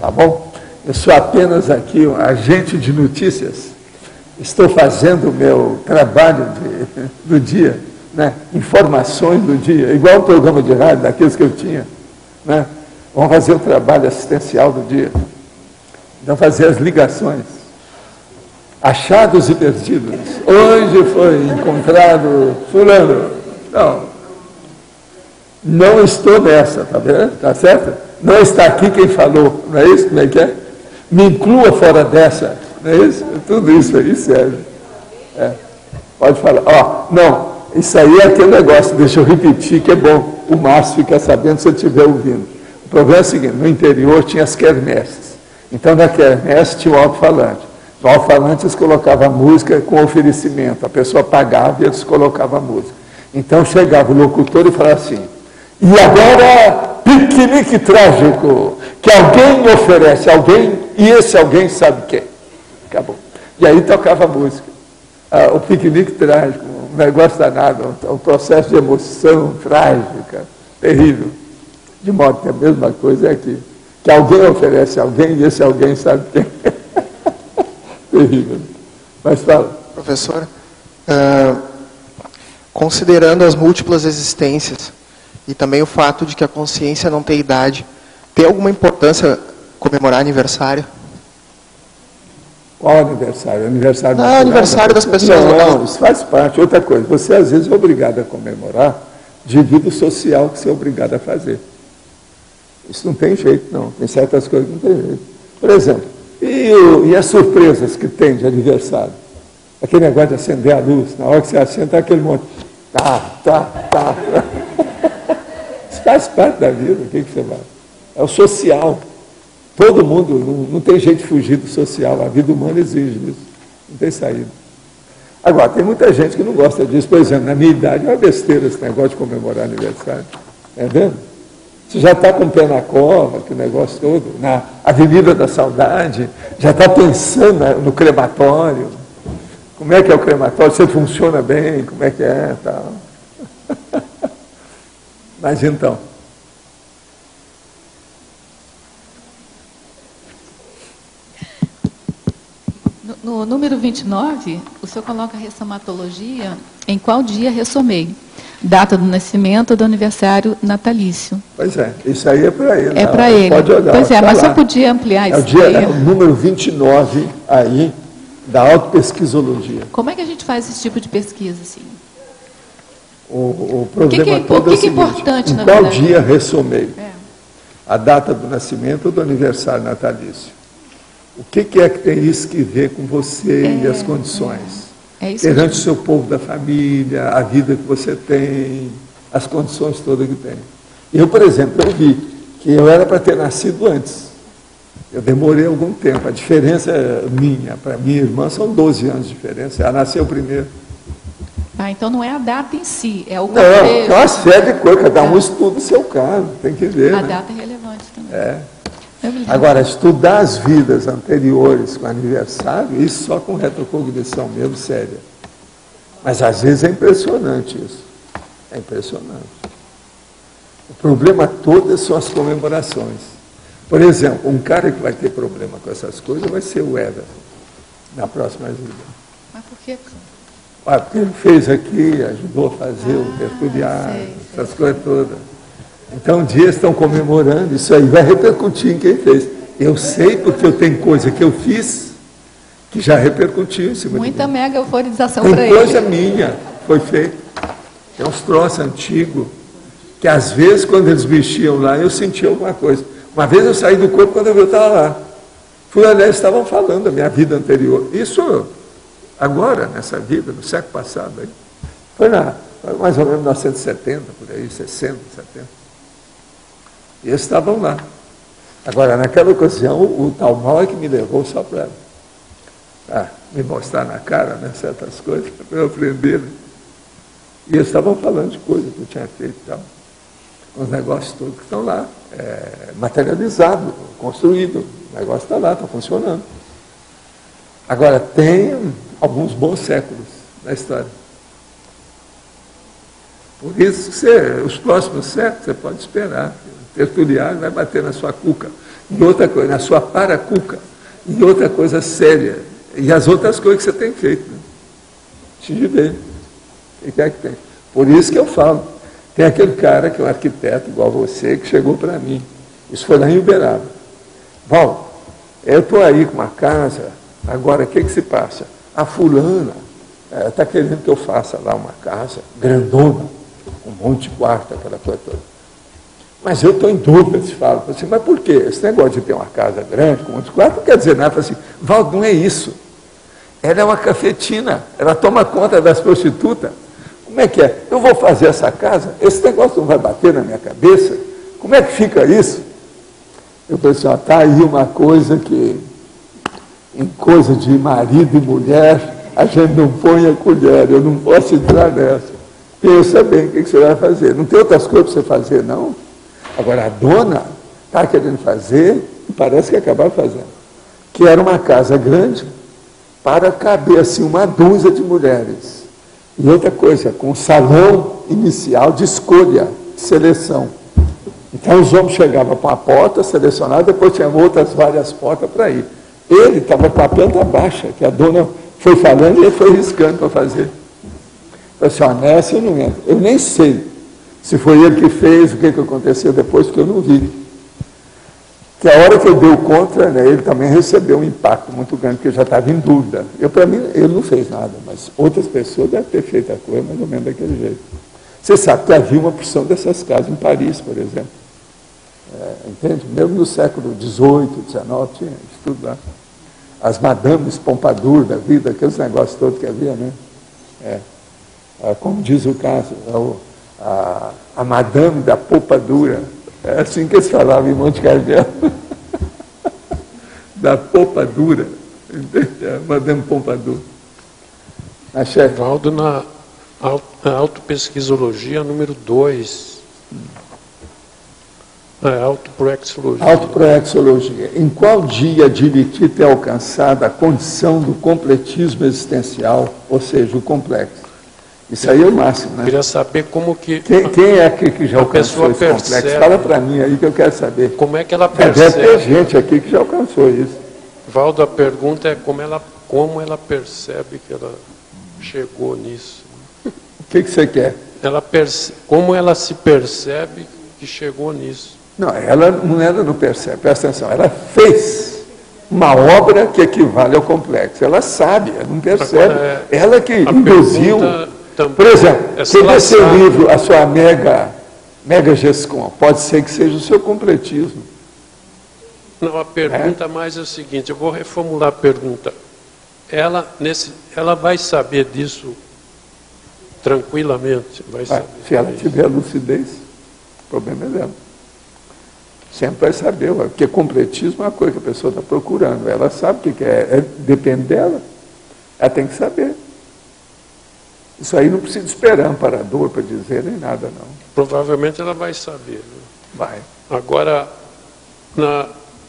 tá bom? Eu sou apenas aqui um agente de notícias, estou fazendo o meu trabalho do dia, né? Informações do dia, igual o programa de rádio, daqueles que eu tinha, né? Vamos fazer o trabalho assistencial do dia. Então, fazer as ligações. Achados e perdidos. Hoje foi encontrado fulano. Não estou nessa, tá vendo? Tá certo? Não está aqui quem falou, não é isso? Como é que é? Me inclua fora dessa, não é isso? Tudo isso aí serve. É. Pode falar. Ó, não, isso aí é aquele negócio, deixa eu repetir, que é bom. O Márcio fica sabendo se eu estiver ouvindo. O problema é o seguinte, no interior tinha as quermesses. Então, na quermesse tinha o alto-falante. No alto-falante eles colocavam a música com oferecimento. A pessoa pagava e eles colocavam a música. Então, chegava o locutor e falava assim, e agora, piquenique trágico, que alguém oferece a alguém, e esse alguém sabe quem. Acabou. E aí tocava a música. O piquenique trágico, um negócio danado, um processo de emoção trágica, terrível. De modo que a mesma coisa é aqui. Que alguém oferece a alguém, e esse alguém sabe quem. Terrível. Mas fala. Professor, considerando as múltiplas existências e também o fato de que a consciência não tem idade, tem alguma importância comemorar aniversário? Qual aniversário? Aniversário Não, aniversário das pessoas. Não, isso faz parte. Outra coisa, você às vezes é obrigado a comemorar devido social que você é obrigado a fazer. Isso não tem jeito, não. Tem certas coisas que não tem jeito. Por exemplo, e as surpresas que tem de aniversário? Aquele negócio de acender a luz, na hora que você acende, tá aquele monte. Tá. Isso faz parte da vida, o que você vai? É o social. Todo mundo, não tem jeito de fugir do social, a vida humana exige isso, não tem saída. Agora, tem muita gente que não gosta disso, por exemplo, na minha idade é uma besteira esse negócio de comemorar aniversário, é vendo? Você já está com o pé na cova, que negócio todo, na Avenida da Saudade, já está pensando no crematório, como é que é o crematório, se funciona bem, como é que é, tal. Mas então... No número 29, o senhor coloca a ressomatologia em qual dia ressomei. Data do nascimento ou do aniversário natalício. Pois é, isso aí é para ele. É para ele. Pode olhar. Pois é, mas lá. só podia ampliar isso. É o número 29 aí, da autopesquisologia. Como é que a gente faz esse tipo de pesquisa, assim? O problema todo é o seguinte, importante, na qual verdade? dia ressomei? A data do nascimento ou do aniversário natalício? O que é que tem isso que ver com você e as condições? Isso perante o seu povo da família, a vida que você tem, as condições todas que tem. Eu, por exemplo, eu vi que eu era para ter nascido antes. Eu demorei algum tempo. A diferença minha para minha irmã são 12 anos de diferença. Ela nasceu primeiro. Então não é a data em si, é o contexto. contexto. Não, é uma série de coisas, cada um estuda o seu caso, tem que ver. A data é relevante também. Agora, estudar as vidas anteriores com aniversário, isso só com retrocognição mesmo, séria. Mas às vezes é impressionante isso. É impressionante. O problema todo são as comemorações. Por exemplo, um cara que vai ter problema com essas coisas vai ser o Everton, na próxima vida. Mas por quê? Porque ele fez aqui, ajudou a fazer o tertuliário, essas coisas todas. Então, um dia estão comemorando, isso aí vai repercutir em quem fez. Eu sei porque eu tenho coisa que eu fiz que já repercutiu em cima de mim. Muita mega euforização para ele. ele. Tem coisa minha, foi feito. Tem uns troços antigos, que às vezes, quando eles mexiam lá, eu sentia alguma coisa. Uma vez eu saí do corpo quando eu estava lá. Fui olhar, eles estavam falando da minha vida anterior. Isso, agora, nessa vida, no século passado. Aí. Foi mais ou menos 1970, por aí, 60, 70. E eles estavam lá. Agora, naquela ocasião, o tal mal é que me levou só para me mostrar na cara, né, certas coisas, para eu aprender. Né? E eles estavam falando de coisas que eu tinha feito e tal. Os negócios todos que estão lá, materializado, construído. O negócio está lá, está funcionando. Agora, tem alguns bons séculos na história. Por isso, os próximos séculos, você pode esperar. O tertuliário vai bater na sua cuca. E outra coisa, na sua paracuca. E outra coisa séria. E as outras coisas que você tem feito. Né? Te ver. O que é que tem? Por isso que eu falo. Tem aquele cara que é um arquiteto igual você, que chegou para mim. Isso foi lá em Uberaba. Val, eu estou aí com uma casa, agora o que se passa? A fulana está querendo que eu faça lá uma casa grandona, um monte de quarto, aquela coisa toda. Mas eu estou em dúvida, se fala. Assim, mas por quê? Esse negócio de ter uma casa grande, com muitos quartos, não quer dizer nada. Assim, Val, não é isso. Ela é uma cafetina, ela toma conta das prostitutas. Como é que é? Eu vou fazer essa casa, esse negócio não vai bater na minha cabeça? Como é que fica isso? Eu pensei, está aí uma coisa que, em coisa de marido e mulher, a gente não põe a colher, eu não posso entrar nessa. Pensa bem o que você vai fazer. Não tem outras coisas para você fazer, não? Agora, a dona está querendo fazer, e parece que acabaram fazendo, que era uma casa grande para caber assim uma dúzia de mulheres. E outra coisa, com salão inicial de escolha, de seleção. Então os homens chegavam para a porta, selecionavam, depois tinha outras várias portas para ir. Ele estava com a planta baixa, que a dona foi falando e ele foi riscando para fazer. Falei assim, nessa eu não entro. Eu nem sei se foi ele que fez, o que aconteceu depois, porque eu não vi. Que a hora que eu dei o contra, né, ele também recebeu um impacto muito grande, porque eu já estava em dúvida. Para mim, ele não fez nada, mas outras pessoas devem ter feito a coisa mais ou menos daquele jeito. Você sabe que havia uma porção dessas casas em Paris, por exemplo. Entende? Mesmo no século XVIII, XIX, tinha isso tudo lá. As madames Pompadour da vida, aqueles negócios todos que havia, né? Como diz o caso, a madame da Poupadura. É assim que eles falavam em Monte Carmelo. Da Poupadura. Madame Pompadour. A chefe. Valdo, na autopesquisologia número 2. Autoproexologia. Autoproexologia. Em qual dia admitida é alcançada a condição do completismo existencial, ou seja, o complexo? Isso aí é o máximo, né? Eu queria saber como que... Quem é aqui que já alcançou esse complexo? Fala para mim aí que eu quero saber. Como é que ela percebe? Deve ter gente aqui que já alcançou isso. Valdo, a pergunta é como ela percebe que ela chegou nisso. O que você quer? Como ela se percebe que chegou nisso? Não, ela não percebe, presta atenção, ela fez uma obra que equivale ao complexo. Ela sabe, ela não percebe. Agora, ela que induziu. Por exemplo, quem vê seu livro, a sua mega GESCOM, pode ser que seja o seu completismo. Não, a pergunta mais é o seguinte, eu vou reformular a pergunta. Ela vai saber disso tranquilamente? Se ela tiver lucidez, o problema é dela. Sempre vai saber, porque completismo é uma coisa que a pessoa está procurando. Ela sabe o que é, depende dela. Ela tem que saber. Isso aí não precisa esperar amparador para dizer nem nada, não. Provavelmente ela vai saber. Né? Vai. Agora, na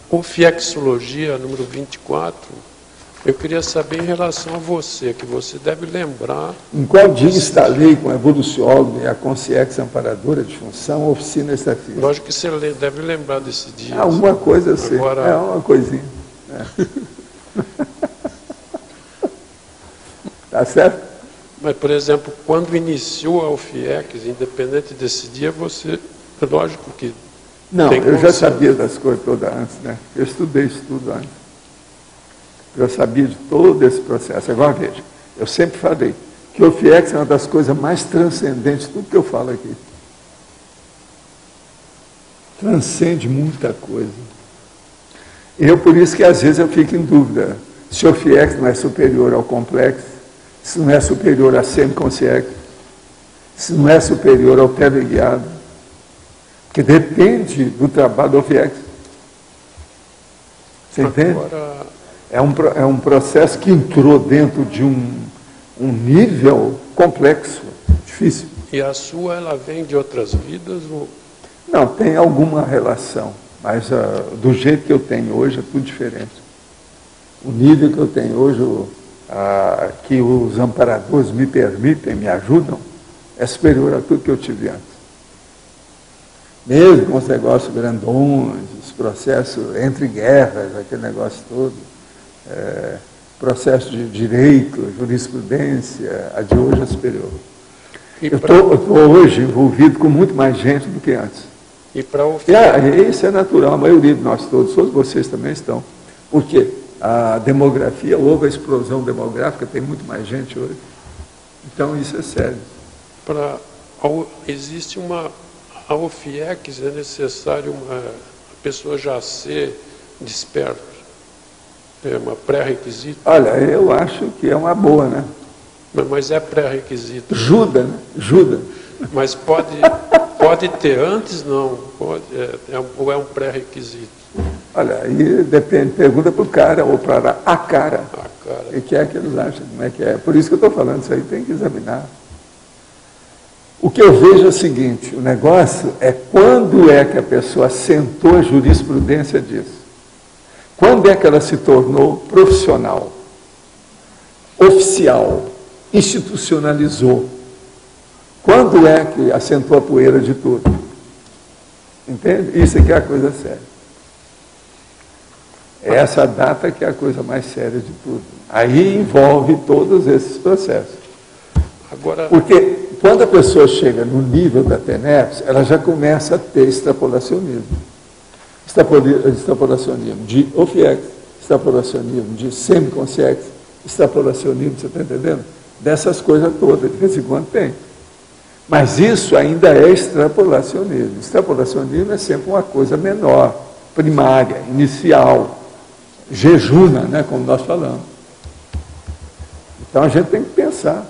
ofiexologia número 24, eu queria saber em relação a você, que você deve lembrar... Em qual dia instalei com a evoluciólogo e a consciência amparadora de função, oficina extrafísica? Lógico que você deve lembrar desse dia. Uma coisa eu sei. Agora... uma coisinha. Tá certo? Mas, por exemplo, quando iniciou a OFIEX, independente desse dia, você... Lógico que... Não, eu já sabia das coisas todas antes, né? Eu estudei isso tudo antes. Eu sabia de todo esse processo. Agora, veja, eu sempre falei que o OFIEX é uma das coisas mais transcendentes de tudo que eu falo aqui. Transcende muita coisa. Por isso que às vezes eu fico em dúvida se o OFIEX não é superior ao complexo, se não é superior à semiconsciência, se não é superior ao teleguiado, porque depende do trabalho do OFIEX. Você entende? É um processo que entrou dentro de um nível complexo, difícil. E a sua, ela vem de outras vidas? Ou... Não, tem alguma relação, mas do jeito que eu tenho hoje é tudo diferente. O nível que eu tenho hoje, que os amparadores me permitem, me ajudam, é superior a tudo que eu tive antes. Mesmo com os negócios grandões, os processos entre guerras, aquele negócio todo, processo de direito, jurisprudência, a de hoje é superior. Eu estou hoje envolvido com muito mais gente do que antes. E para o isso é natural, a maioria de nós todos vocês também estão. Por quê? A demografia, houve a explosão demográfica, tem muito mais gente hoje. Então isso é sério. Existe a OFIEX, é necessário a pessoa já ser desperta. É uma pré-requisito? Olha, eu acho que é uma boa, né? Mas é pré-requisito. Juda, né? Juda. Mas pode ter antes, não? Ou é um pré-requisito? Olha, aí depende, pergunta para o cara ou para a cara. O que é que eles acham, como é que é. Por isso que eu estou falando, isso aí tem que examinar. O que eu vejo é o seguinte, o negócio é quando é que a pessoa assentou a jurisprudência disso. Quando é que ela se tornou profissional, oficial, institucionalizou? Quando é que assentou a poeira de tudo? Entende? Isso aqui é a coisa séria. É essa data que é a coisa mais séria de tudo. Aí envolve todos esses processos. Agora, porque quando a pessoa chega no nível da TENEPS, ela já começa a ter extrapolacionismo. Extrapolacionismo de OFIEX, extrapolacionismo de semiconsciex, extrapolacionismo, você está entendendo? Dessas coisas todas, de vez em quando tem. Mas isso ainda é extrapolacionismo. Extrapolacionismo é sempre uma coisa menor, primária, inicial, jejuna, né, como nós falamos. Então a gente tem que pensar.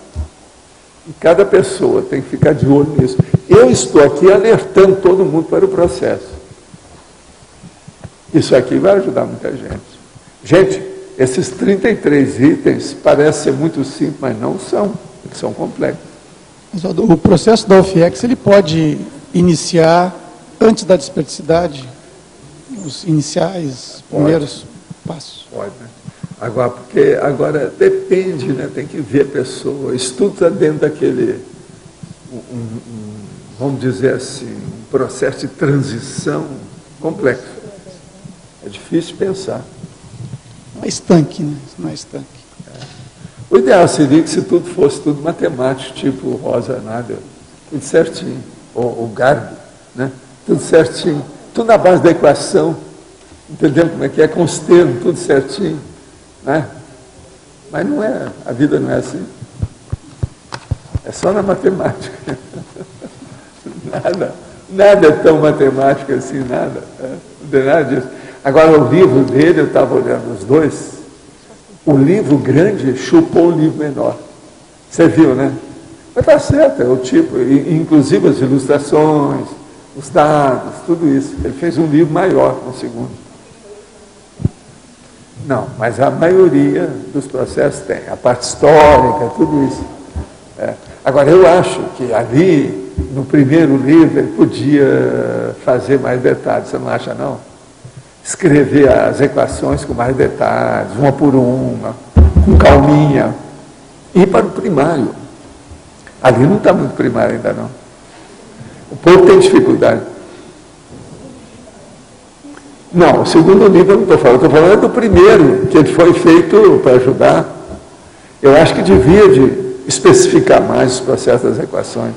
E cada pessoa tem que ficar de olho nisso. Eu estou aqui alertando todo mundo para o processo. Isso aqui vai ajudar muita gente. Gente, esses 33 itens parecem ser muito simples, mas não são. Eles são complexos. Mas o processo da OFIEX, ele pode iniciar antes da desperticidade, os iniciais, primeiros passos? Pode, né? Agora depende, né? Tem que ver a pessoa. Isso tudo está dentro daquele, vamos dizer assim, um processo de transição complexo. É difícil pensar. Não é estanque, né? Não é estanque. O ideal seria que se tudo fosse tudo matemático, tipo Rosa Nader, tudo certinho, ou Garbi, né? Tudo certinho, tudo na base da equação, entendendo como é que é, com os termos, tudo certinho, né? Mas não é, a vida não é assim. É só na matemática. Nada é tão matemático assim, nada. Não tem nada disso. Agora, o livro dele, eu estava olhando os dois, o livro grande chupou o livro menor. Você viu, né? Mas está certo, é o tipo, inclusive as ilustrações, os dados, tudo isso. Ele fez um livro maior no segundo. Não, mas a maioria dos processos tem. A parte histórica, tudo isso. É. Agora, eu acho que ali, no primeiro livro, ele podia fazer mais detalhes, você não acha, não? Escrever as equações com mais detalhes, uma por uma, com calminha, ir para o primário. Ali não está muito primário ainda, não. O povo tem dificuldade. Não, o segundo livro eu não estou falando do primeiro, que ele foi feito para ajudar. Eu acho que devia de especificar mais os processos das equações.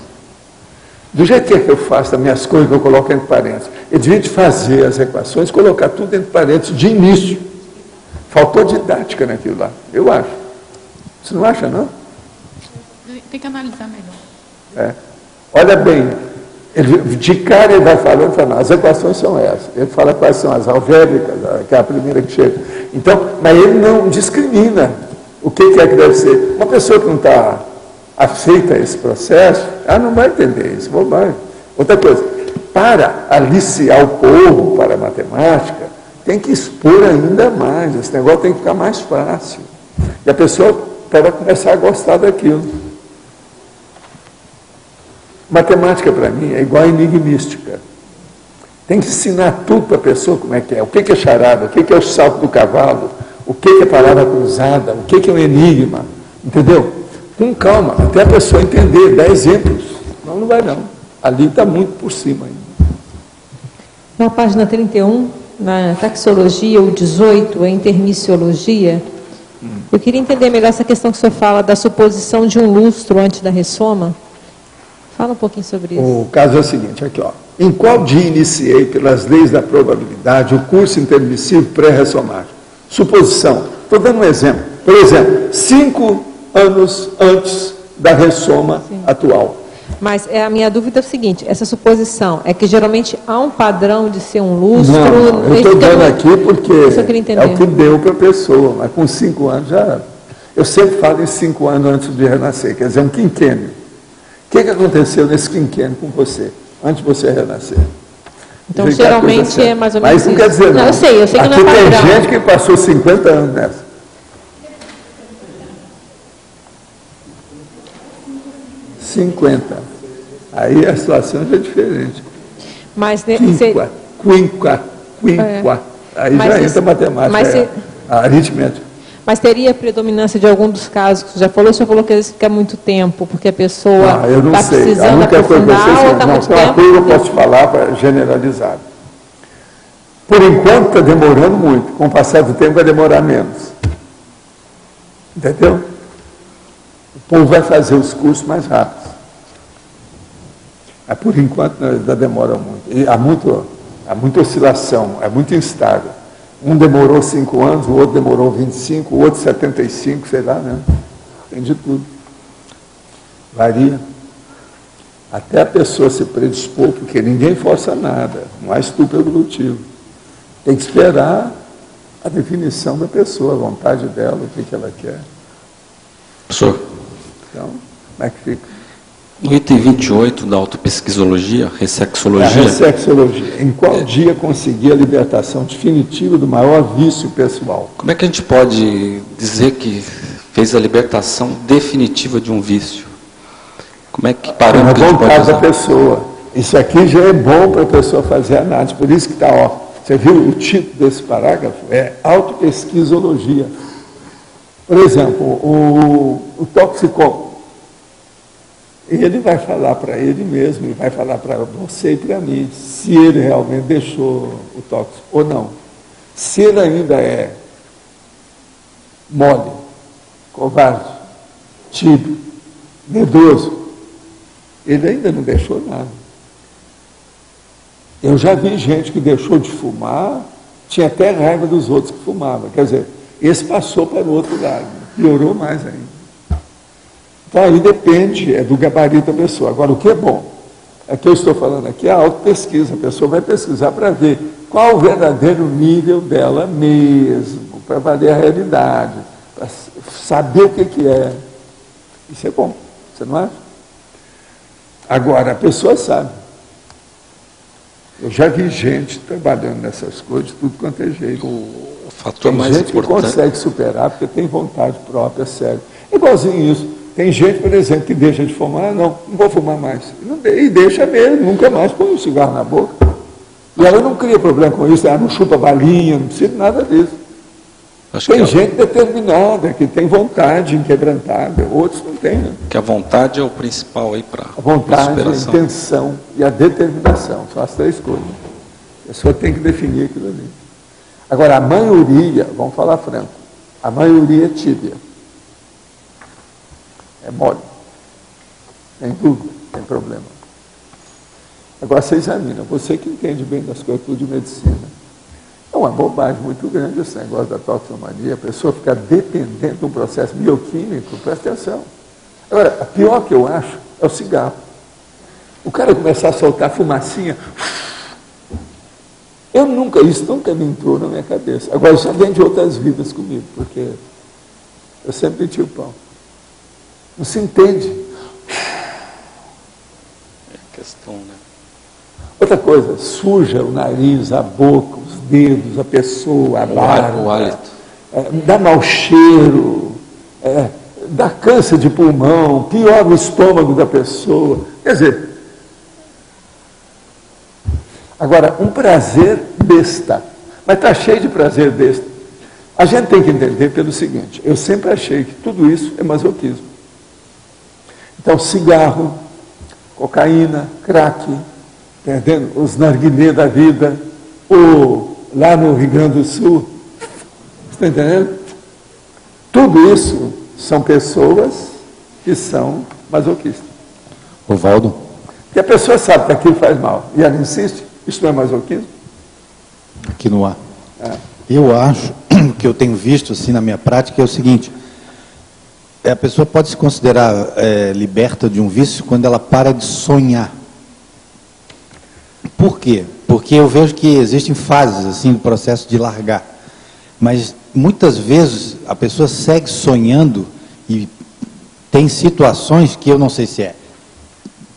Do jeito que eu faço as minhas coisas, que eu coloco entre parênteses. Eu devia de fazer as equações, colocar tudo entre parênteses de início. Faltou didática naquilo lá, eu acho. Você não acha, não? Tem que analisar melhor. É. Olha bem, de cara ele vai falando, as equações são essas. Ele fala quais são as algébricas, que é a primeira que chega. Então, mas ele não discrimina o que é que deve ser. Uma pessoa que não está afeita a esse processo, ela não vai entender isso, bobagem. Outra coisa, para aliciar o povo para a matemática, tem que expor ainda mais, esse negócio tem que ficar mais fácil. E a pessoa vai começar a gostar daquilo. Matemática, para mim, é igual a enigmística. Tem que ensinar tudo para a pessoa como é que é. O que é charada, o que é o salto do cavalo, o que é palavra cruzada, o que é um enigma, entendeu? Com calma, até a pessoa entender, dar exemplos. Não vai não. Ali está muito por cima ainda. Na página 31, na taxologia, o 18, a intermissiologia, eu queria entender melhor essa questão que o senhor fala da suposição de um lustro antes da ressoma. Fala um pouquinho sobre isso. O caso é o seguinte, aqui ó. Em qual dia iniciei, pelas leis da probabilidade, o curso intermissivo pré-ressomático? Suposição. Estou dando um exemplo. Por exemplo, 5 anos antes da ressoma atual. Mas a minha dúvida é o seguinte, essa suposição é que geralmente há um padrão de ser um lustro... Não, eu estou dando aqui porque é o que deu para a pessoa, mas com 5 anos já... Eu sempre falo em 5 anos antes de renascer, quer dizer, um quinquênio. O que aconteceu nesse quinquênio com você, antes de você renascer? Então, geralmente é mais ou menos isso. Mas não quer dizer não. Eu sei que aqui não é padrão. tem gente que passou 50 anos nessa. 50. Aí a situação já é diferente. Mas Quinqua. Aí já entra a matemática, a aritmética. Mas teria predominância de algum dos casos que você já falou? O senhor falou que às vezes fica muito tempo, porque a pessoa está precisando aprofundar ou está muito tempo? Uma coisa eu posso te falar para generalizar. Por enquanto está demorando muito. Com o passar do tempo vai demorar menos. Entendeu? O povo vai fazer os cursos mais rápidos. Mas por enquanto ainda demora muito. E há muita oscilação, é muito instável. Um demorou 5 anos, o outro demorou 25, o outro 75, sei lá, né? Tem de tudo. Varia. Até a pessoa se predispor, porque ninguém força nada, não há estupro evolutivo. Tem que esperar a definição da pessoa, a vontade dela, o que ela quer. Professor. Então, como é que fica? No item 28 da autopesquisologia, ressexologia... A ressexologia. Em qual dia conseguir a libertação definitiva do maior vício pessoal? Como é que a gente pode dizer que fez a libertação definitiva de um vício? Como é que parâmetro a gente pode usar? Da pessoa. Isso aqui já é bom para a pessoa fazer análise. Por isso que está, ó. Você viu o título desse parágrafo? É autopesquisologia. Por exemplo, o toxicólogo. Ele vai falar para ele mesmo, ele vai falar para você e para mim, se ele realmente deixou o tóxico ou não. Se ele ainda é mole, covarde, tíbido, medroso, ele ainda não deixou nada. Eu já vi gente que deixou de fumar, tinha até raiva dos outros que fumavam. Quer dizer, esse passou para o outro lado, piorou mais ainda. Então, aí depende do gabarito da pessoa. Agora, o que é bom? É que eu estou falando aqui, é a autopesquisa. A pessoa vai pesquisar para ver qual o verdadeiro nível dela mesmo, para valer a realidade, para saber o que é. Isso é bom, você não acha? Agora, a pessoa sabe. Eu já vi gente trabalhando nessas coisas, de tudo quanto é jeito. O fator tem mais gente importante... que consegue superar, porque tem vontade própria, sério. Igualzinho isso. Tem gente, por exemplo, que deixa de fumar, não vou fumar mais. E deixa mesmo, nunca mais põe um cigarro na boca. E ela não cria problema com isso, ela não chupa balinha, não precisa de nada disso. Tem gente determinada, que tem vontade inquebrantável, outros não têm. Né? Que a vontade é o principal aí para a vontade, a intenção e a determinação, são as 3 coisas. A pessoa tem que definir aquilo ali. Agora, a maioria, vamos falar franco, a maioria é tíbia. É mole. Tem dúvida, tem problema. Agora você examina, você que entende bem das coisas tudo de medicina. É uma bobagem muito grande esse negócio da toxicomania, a pessoa ficar dependente de um processo bioquímico, presta atenção. Agora, a pior que eu acho é o cigarro. O cara começar a soltar fumacinha. Isso nunca me entrou na minha cabeça. Agora, isso vem de outras vidas comigo, porque eu sempre meti o pau. Não se entende. É questão, né? Outra coisa, suja o nariz, a boca, os dedos, a pessoa, a barba. O hálito. Dá mau cheiro, dá câncer de pulmão, piora o estômago da pessoa. Quer dizer, agora, um prazer besta. Mas está cheio de prazer besta. A gente tem que entender pelo seguinte, eu sempre achei que tudo isso é masoquismo. Então, cigarro, cocaína, crack, entendendo? Os narguilé da vida, ou lá no Rio Grande do Sul, está entendendo? Tudo isso são pessoas que são masoquistas. Ovaldo? E a pessoa sabe que aquilo faz mal, e ela insiste, isso não é masoquismo? Aqui no ar. Eu acho que eu tenho visto assim na minha prática é o seguinte: a pessoa pode se considerar liberta de um vício quando ela para de sonhar. Por quê? Porque eu vejo que existem fases assim do processo de largar. Mas muitas vezes a pessoa segue sonhando e tem situações que eu não sei se é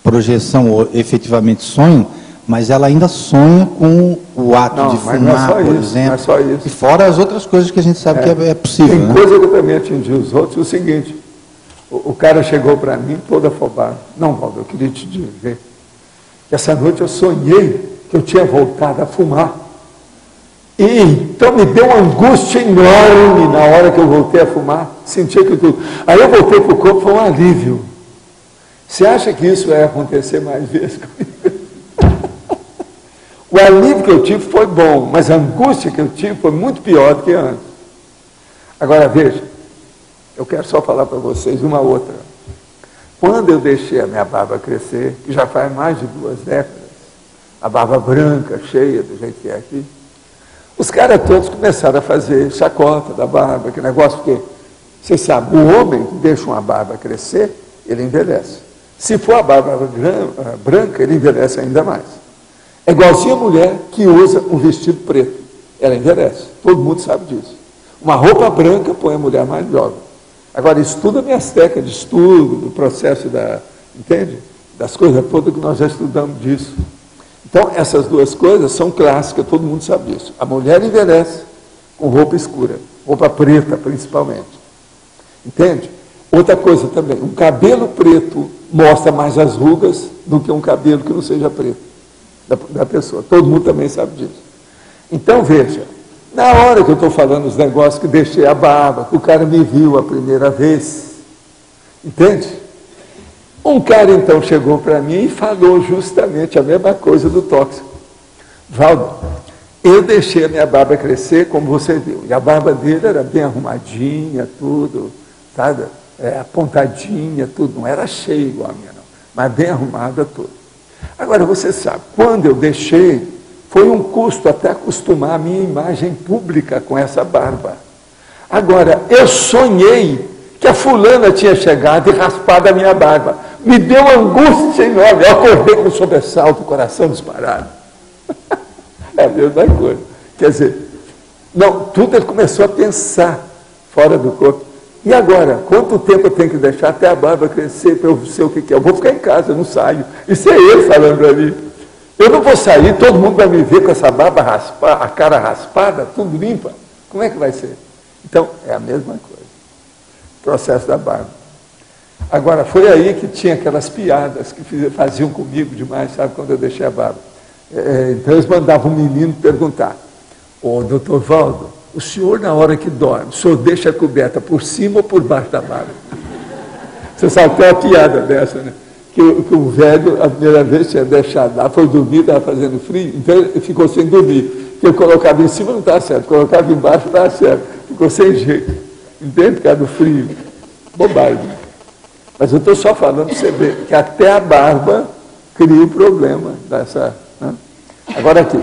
projeção ou efetivamente sonho, mas ela ainda sonha com o ato de fumar, por exemplo. Não é só isso. E fora as outras coisas que a gente sabe que é possível. Tem coisa que eu também atingi os outros. É o seguinte, o cara chegou para mim todo afobado. Não, Valdo, eu queria te dizer. Essa noite eu sonhei que eu tinha voltado a fumar. E então me deu uma angústia enorme na hora que eu voltei a fumar. Sentia que tudo. Aí eu voltei para o corpo, foi um alívio. Você acha que isso vai acontecer mais vezes comigo? O alívio que eu tive foi bom, mas a angústia que eu tive foi muito pior do que antes. Agora veja, eu quero só falar para vocês uma outra. Quando eu deixei a minha barba crescer, que já faz mais de 2 décadas, a barba branca, cheia, do jeito que é aqui, os caras todos começaram a fazer chacota da barba, que negócio, porque, vocês sabem, o homem que deixa uma barba crescer, ele envelhece. Se for a barba branca, ele envelhece ainda mais. É igualzinho a mulher que usa um vestido preto, ela envelhece, todo mundo sabe disso. Uma roupa branca põe a mulher mais jovem. Agora, estuda minhas técnicas de estudo, do processo entende? Das coisas todas que nós já estudamos disso. Então, essas duas coisas são clássicas, todo mundo sabe disso. A mulher envelhece com roupa escura, roupa preta principalmente. Entende? Outra coisa também, um cabelo preto mostra mais as rugas do que um cabelo que não seja preto da pessoa. Todo mundo também sabe disso. Então, veja, na hora que eu estou falando os negócios que deixei a barba, que o cara me viu a primeira vez, entende? Um cara então chegou para mim e falou justamente a mesma coisa do tóxico. Valdo, eu deixei a minha barba crescer, como você viu, e a barba dele era bem arrumadinha, tudo, sabe? Apontadinha, tudo, não era cheia igual a minha, não, mas bem arrumada, tudo. Agora, você sabe, quando eu deixei, foi um custo até acostumar a minha imagem pública com essa barba. Agora, eu sonhei que a fulana tinha chegado e raspado a minha barba. Me deu uma angústia enorme. Eu acordei com um sobressalto, o coração disparado. É a mesma coisa. Quer dizer, não, tudo ele começou a pensar fora do corpo. E agora, quanto tempo eu tenho que deixar até a barba crescer para eu ser o que é? Eu vou ficar em casa, eu não saio. Isso é ele falando para mim. Eu não vou sair, todo mundo vai me ver com essa barba raspada, a cara raspada, tudo limpa. Como é que vai ser? Então, é a mesma coisa. Processo da barba. Agora, foi aí que tinha aquelas piadas que faziam comigo demais, sabe, quando eu deixei a barba. Então, eles mandavam um menino perguntar: ô, doutor Valdo, o senhor, na hora que dorme, o senhor deixa a coberta por cima ou por baixo da barba? Você sabe que é uma piada dessa, né? Que o velho, a primeira vez, tinha deixado lá, foi dormir, estava fazendo frio, então ele ficou sem dormir. Porque eu colocava em cima, não estava certo, colocava embaixo, não estava certo. Ficou sem jeito. Entende? Por causa do frio. Bobagem. Mas eu estou só falando para você ver que até a barba cria o problema dessa. Né? Agora aqui,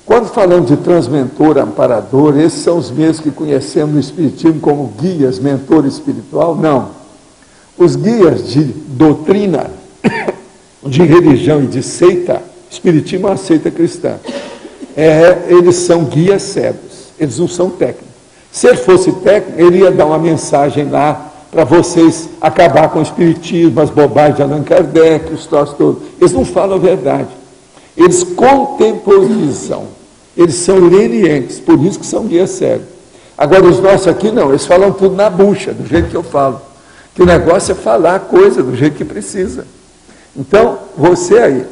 quando falamos de transmentor, amparador, esses são os mesmos que conhecemos no Espiritismo como guias, mentor espiritual? Não. Os guias de doutrina, de religião e de seita, Espiritismo é uma seita cristã, eles são guias cegos, eles não são técnicos. Se ele fosse técnico, ele ia dar uma mensagem lá para vocês acabar com o Espiritismo, as bobagens de Allan Kardec, os troços todos. Eles não falam a verdade. Eles contemporizam, eles são lenientes, por isso que são guias cegos. Agora, os nossos aqui não, eles falam tudo na bucha, do jeito que eu falo. Que o negócio é falar a coisa do jeito que precisa. Então, você aí,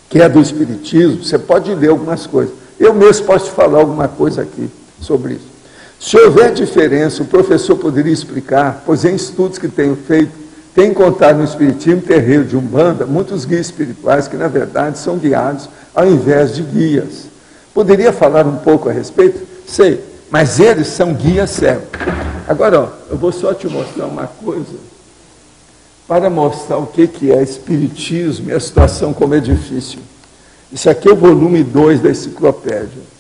que é do Espiritismo, você pode ler algumas coisas. Eu mesmo posso te falar alguma coisa aqui sobre isso. Se houver diferença, o professor poderia explicar, pois em estudos que tenho feito, tem encontrado no Espiritismo, terreiro de Umbanda, muitos guias espirituais que, na verdade, são guiados ao invés de guias. Poderia falar um pouco a respeito? Sei, mas eles são guias cegos. Agora, ó, eu vou só te mostrar uma coisa, para mostrar o que é Espiritismo e a situação como é difícil. Isso aqui é o volume 2 da enciclopédia,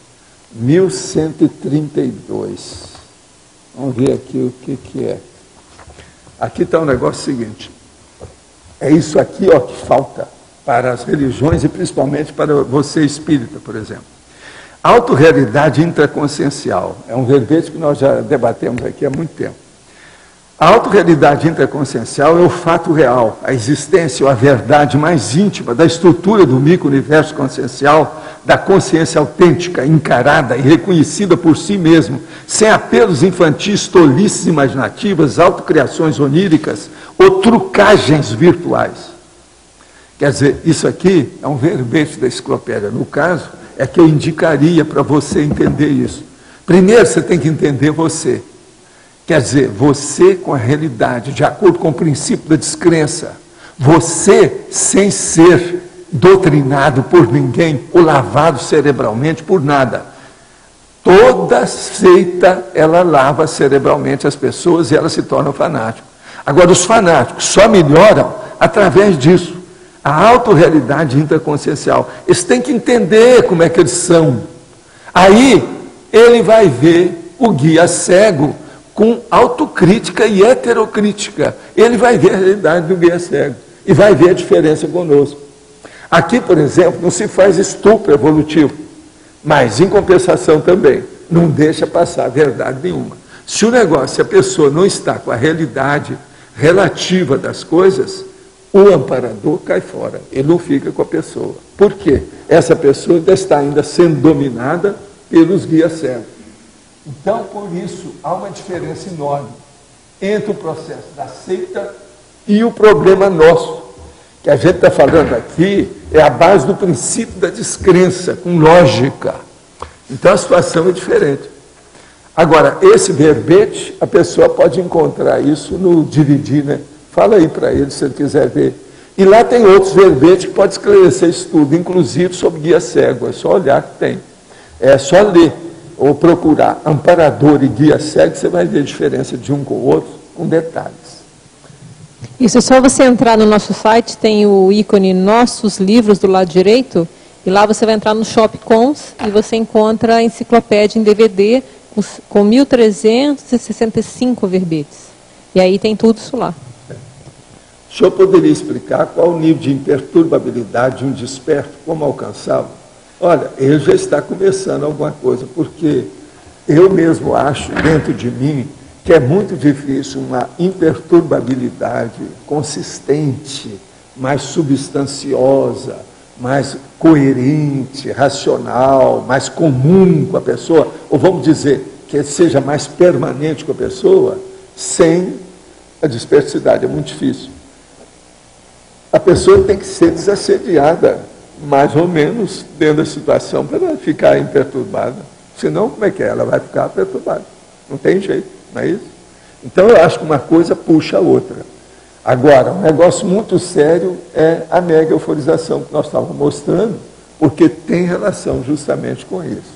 1132. Vamos ver aqui o que é. Aqui está o negócio seguinte. É isso aqui, ó, que falta para as religiões e principalmente para você espírita, por exemplo. Autorrealidade intraconsciencial. É um verbete que nós já debatemos aqui há muito tempo. A autorrealidade intraconsciencial é o fato real, a existência ou a verdade mais íntima da estrutura do micro-universo consciencial, da consciência autêntica, encarada e reconhecida por si mesmo, sem apelos infantis, tolices imaginativas, autocriações oníricas ou trucagens virtuais. Quer dizer, isso aqui é um verbete da enciclopédia. No caso, é que eu indicaria para você entender isso. Primeiro, você tem que entender você. Quer dizer, você com a realidade, de acordo com o princípio da descrença. Você sem ser doutrinado por ninguém ou lavado cerebralmente por nada. Toda seita, ela lava cerebralmente as pessoas e elas se tornam fanáticos. Agora, os fanáticos só melhoram através disso. A autorrealidade interconsciencial. Eles têm que entender como é que eles são. Aí, ele vai ver o guia cego com autocrítica e heterocrítica. Ele vai ver a realidade do guia cego e vai ver a diferença conosco. Aqui, por exemplo, não se faz estupro evolutivo, mas, em compensação também, não deixa passar verdade nenhuma. Se o negócio, se a pessoa não está com a realidade relativa das coisas, o amparador cai fora, ele não fica com a pessoa. Por quê? Essa pessoa está ainda sendo dominada pelos guias cegos. Então, por isso, há uma diferença enorme entre o processo da seita e o problema nosso. Que a gente está falando aqui é a base do princípio da descrença, com lógica. Então, a situação é diferente. Agora, esse verbete, a pessoa pode encontrar isso no Dividir, né? Fala aí para ele, se ele quiser ver. E lá tem outros verbetes que pode esclarecer isso tudo, inclusive sobre guia cego. É só olhar que tem. É só ler ou procurar amparador e guia cego, você vai ver a diferença de um com o outro, com detalhes. Isso é só você entrar no nosso site, tem o ícone Nossos Livros do lado direito, e lá você vai entrar no Shopcons e você encontra a enciclopédia em DVD com 1.365 verbetes. E aí tem tudo isso lá. O senhor poderia explicar qual o nível de imperturbabilidade de um desperto, como alcançá-lo? Olha, ele já está começando alguma coisa, porque eu mesmo acho, dentro de mim, que é muito difícil uma imperturbabilidade consistente, mais substanciosa, mais coerente, racional, mais comum com a pessoa, ou vamos dizer, que seja mais permanente com a pessoa, sem a dispersidade. É muito difícil. A pessoa tem que ser desassediada, mais ou menos, dentro da situação, para ela ficar imperturbada. Senão, como é que é? Ela vai ficar perturbada. Não tem jeito, não é isso? Então, eu acho que uma coisa puxa a outra. Agora, um negócio muito sério é a mega euforização que nós estávamos mostrando, porque tem relação justamente com isso.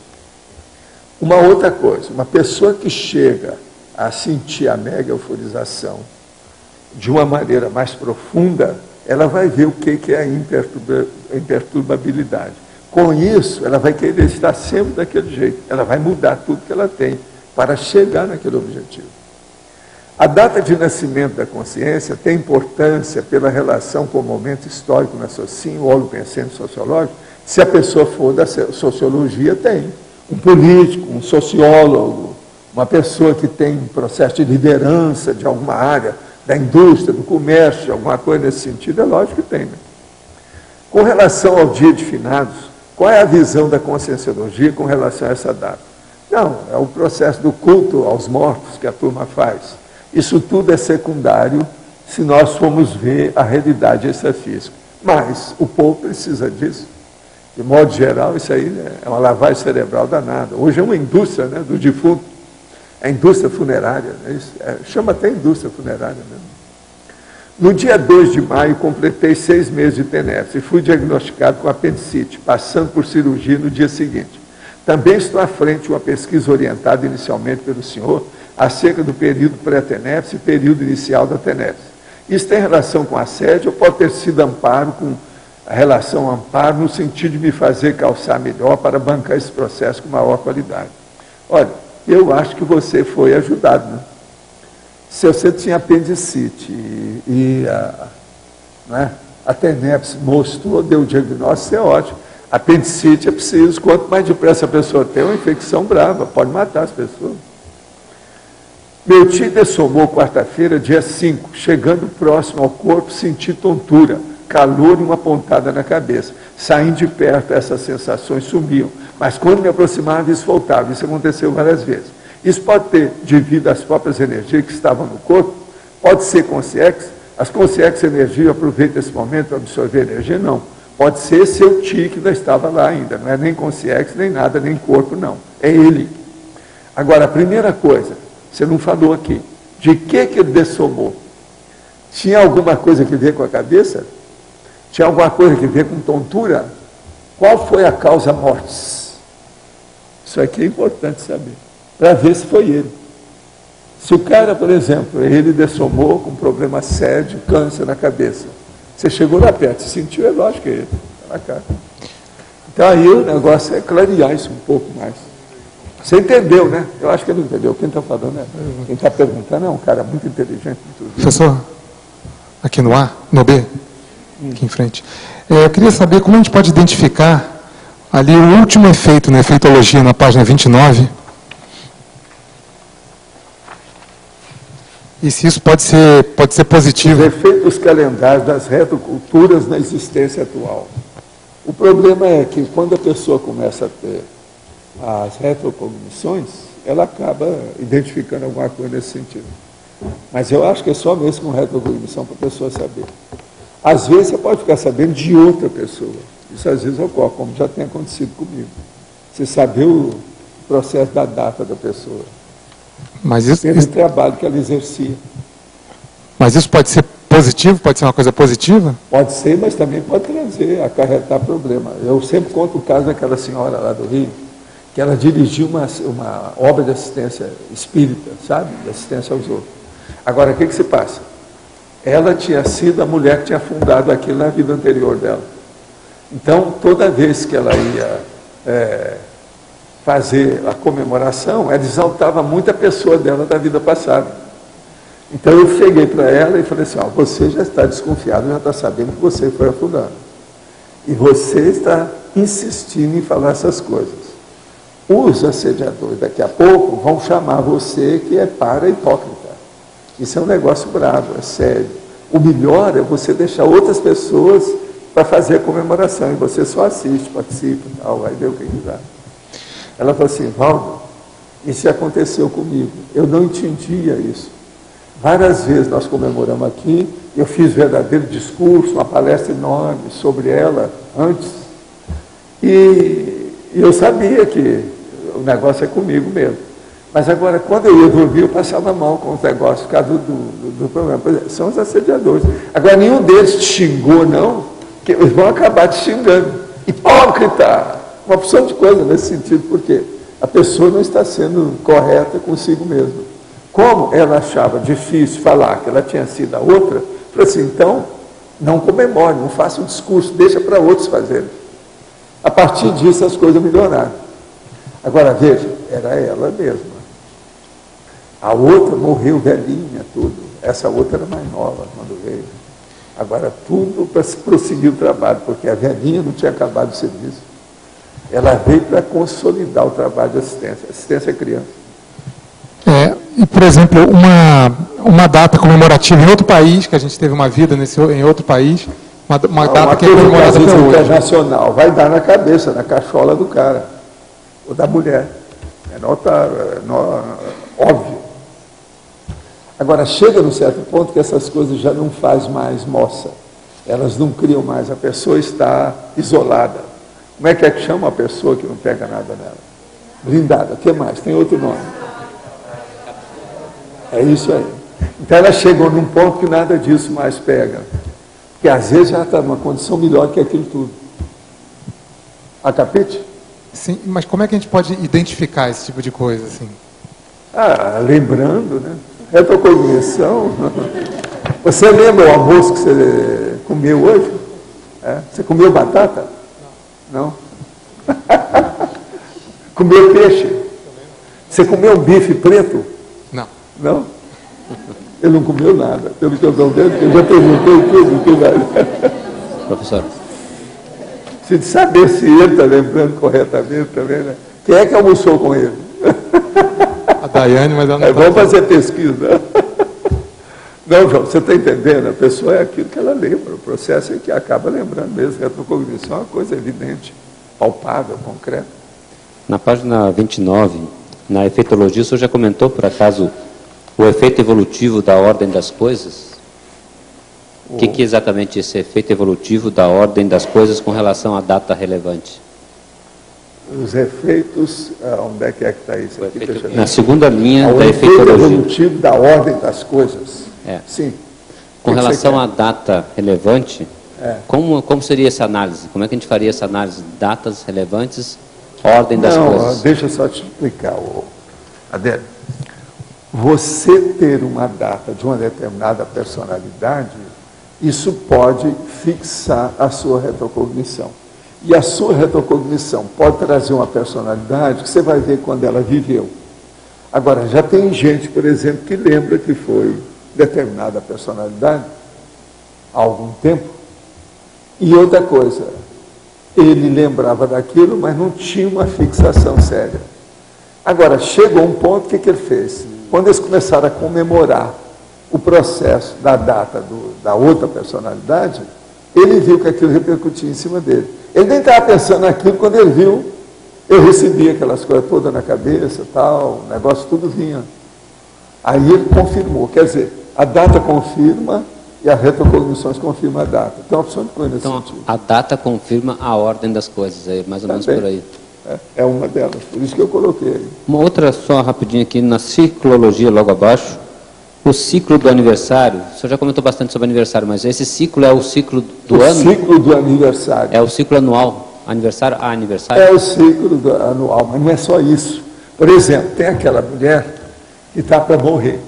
Uma outra coisa, uma pessoa que chega a sentir a mega euforização de uma maneira mais profunda, ela vai ver o que é a imperturbabilidade. Com isso, ela vai querer estar sempre daquele jeito. Ela vai mudar tudo que ela tem para chegar naquele objetivo. A data de nascimento da consciência tem importância pela relação com o momento histórico no raciocínio, o holopensene sociológico. Se a pessoa for da sociologia, tem. Um político, um sociólogo, uma pessoa que tem um processo de liderança de alguma área, da indústria, do comércio, alguma coisa nesse sentido, é lógico que tem. Né? Com relação ao dia de finados, qual é a visão da conscienciologia com relação a essa data? Não, é o processo do culto aos mortos que a turma faz. Isso tudo é secundário se nós formos ver a realidade extrafísica. Mas o povo precisa disso. De modo geral, isso aí é uma lavagem cerebral danada. Hoje é uma indústria, né, do defunto. É a indústria funerária. Né? Chama até indústria funerária mesmo. No dia 2 de maio, completei 6 meses de TENEPS e fui diagnosticado com apendicite, passando por cirurgia no dia seguinte. Também estou à frente de uma pesquisa orientada inicialmente pelo senhor acerca do período pré-TENEPS e período inicial da TENEPS. Isso tem relação com assédio ou pode ter sido amparo, com a relação amparo no sentido de me fazer calçar melhor para bancar esse processo com maior qualidade? Olha, eu acho que você foi ajudado, né? Se você tinha apendicite e a TENEPS mostrou, deu o diagnóstico, é ótimo. Apendicite é preciso, quanto mais depressa a pessoa tem, uma infecção brava, pode matar as pessoas. Meu tio dessomou quarta-feira, dia 5, chegando próximo ao corpo, senti tontura, calor e uma pontada na cabeça. Saindo de perto, essas sensações sumiam, mas quando me aproximava, isso voltava. Isso aconteceu várias vezes. Isso pode ter, devido às próprias energias que estavam no corpo, pode ser consciência, As consciências energia aproveitam esse momento para absorver energia? Não. Pode ser seu tio que ainda estava lá ainda, não é nem consciência, nem nada, nem corpo, não. É ele. Agora, a primeira coisa, você não falou aqui, de que ele dessomou? Tinha alguma coisa que ver com a cabeça? Tinha alguma coisa que ver com tontura? Qual foi a causa mortis? Isso aqui é importante saber, para ver se foi ele. Se o cara, por exemplo, ele dessomou com um problema sério de câncer na cabeça, você chegou lá perto, você sentiu, é lógico que é ele, tá na cara. Então aí o negócio é clarear isso um pouco mais. Você entendeu, né? Eu acho que ele não entendeu. Quem está falando quem está perguntando é um cara muito inteligente. Muito Professor, aqui no A, no B, aqui em frente. Eu queria saber como a gente pode identificar ali o último efeito na efeitologia, na página 29, e se isso pode ser positivo. Os efeitos calendários das retroculturas na existência atual. O problema é que quando a pessoa começa a ter as retrocognições, ela acaba identificando alguma coisa nesse sentido. Mas eu acho que é só mesmo com retrocognição para a pessoa saber. Às vezes você pode ficar sabendo de outra pessoa. Isso às vezes ocorre, como já tem acontecido comigo. Você saber o processo da data da pessoa. Mas isso, pelo trabalho que ela exercia. Mas isso pode ser positivo? Pode ser uma coisa positiva? Pode ser, mas também pode trazer, acarretar problema. Eu sempre conto o caso daquela senhora lá do Rio, que ela dirigiu uma obra de assistência espírita, sabe? De assistência aos outros. Agora, o que se passa? Ela tinha sido a mulher que tinha fundado aquilo na vida anterior dela. Então, toda vez que ela ia fazer a comemoração, ela exaltava muito a pessoa dela da vida passada. Então, eu cheguei para ela e falei assim, você já está desconfiado, já está sabendo que você foi a fulana. E você está insistindo em falar essas coisas. Os assediadores, daqui a pouco, vão chamar você que é hipócrita. Isso é um negócio bravo, é sério. O melhor é você deixar outras pessoas para fazer a comemoração, e você só assiste, participa, tal, vai ver o que dá. Ela falou assim, Valdo, isso aconteceu comigo, eu não entendia isso. Várias vezes nós comemoramos aqui, eu fiz verdadeiro discurso, uma palestra enorme sobre ela antes, e eu sabia que o negócio é comigo mesmo. Mas agora, quando eu ia dormir, eu passava mal com os negócios por causa do problema. São os assediadores. Agora, nenhum deles te xingou, não, que eles vão acabar te xingando. Hipócrita! Uma opção de coisa nesse sentido, porque a pessoa não está sendo correta consigo mesma. Como ela achava difícil falar que ela tinha sido a outra, falou assim, então, não comemore, não faça um discurso, deixa para outros fazerem. A partir disso, as coisas melhoraram. Agora, veja, era ela mesma. A outra morreu velhinha, tudo. Essa outra era mais nova quando veio. Agora, tudo para prosseguir o trabalho, porque a velhinha não tinha acabado o serviço. Ela veio para consolidar o trabalho de assistência. Assistência à criança. E, por exemplo, uma data comemorativa em outro país, que a gente teve uma vida em outro país, uma data que é comemorada até hoje. Internacional, vai dar na cabeça, na cachola do cara, ou da mulher. É óbvio. Agora, chega num certo ponto que essas coisas já não faz mais moça. Elas não criam mais, a pessoa está isolada. Como é que chama a pessoa que não pega nada nela? Blindada. O que mais? Tem outro nome. É isso aí. Então ela chegou num ponto que nada disso mais pega. Porque às vezes já está numa condição melhor que aquilo tudo. Capite? Sim, mas como é que a gente pode identificar esse tipo de coisa, assim? Lembrando, né? Retrocognição. Você lembra o almoço que você comeu hoje? Você comeu batata? Não? Comeu peixe? Você comeu bife preto? Não. Não? Ele não comeu nada. Pelo que eu estou vendo, eu já perguntei tudo. Professor. Se de saber se ele está lembrando corretamente também, né? Quem é que almoçou com ele? A Daiane, mas ela não Vamos fazer pesquisa. Não, João, você está entendendo? A pessoa é aquilo que ela lembra. O processo é que acaba lembrando mesmo. Retrocognição é uma coisa evidente, palpável, concreta. Na página 29, na efeitologia, o senhor já comentou, por acaso, o efeito evolutivo da ordem das coisas? O que é exatamente esse efeito evolutivo da ordem das coisas com relação à data relevante? Os efeitos, onde é que está isso aqui? Na segunda linha o da efeito efeitologia. evolutivo da ordem das coisas. Sim. Com relação à data relevante, como seria essa análise? Como é que a gente faria essa análise? Datas relevantes, ordem das coisas. Deixa eu só te explicar, Adélio. Você ter uma data de uma determinada personalidade, isso pode fixar a sua retrocognição. E a sua retrocognição pode trazer uma personalidade que você vai ver quando ela viveu. Agora, já tem gente, por exemplo, que lembra que foi determinada personalidade há algum tempo. E outra coisa, ele lembrava daquilo, mas não tinha uma fixação séria. Agora, chegou um ponto, o que ele fez? Quando eles começaram a comemorar o processo da data da outra personalidade, ele viu que aquilo repercutia em cima dele. Ele nem estava pensando naquilo, quando ele viu, eu recebi aquelas coisas todas na cabeça, tal, o negócio tudo vinha. Aí ele confirmou, quer dizer, a data confirma e as retrocognições confirmam a data. Tem uma opção de coisa nesse sentido. A data confirma a ordem das coisas, é mais ou menos por aí. É uma delas, por isso que eu coloquei aí. Uma outra só rapidinho aqui, na ciclologia logo abaixo, o ciclo do aniversário, o senhor já comentou bastante sobre aniversário, mas esse ciclo é o ciclo do ano? O ciclo do aniversário. É o ciclo anual, aniversário a aniversário? É o ciclo anual, mas não é só isso. Por exemplo, tem aquela mulher que está para morrer.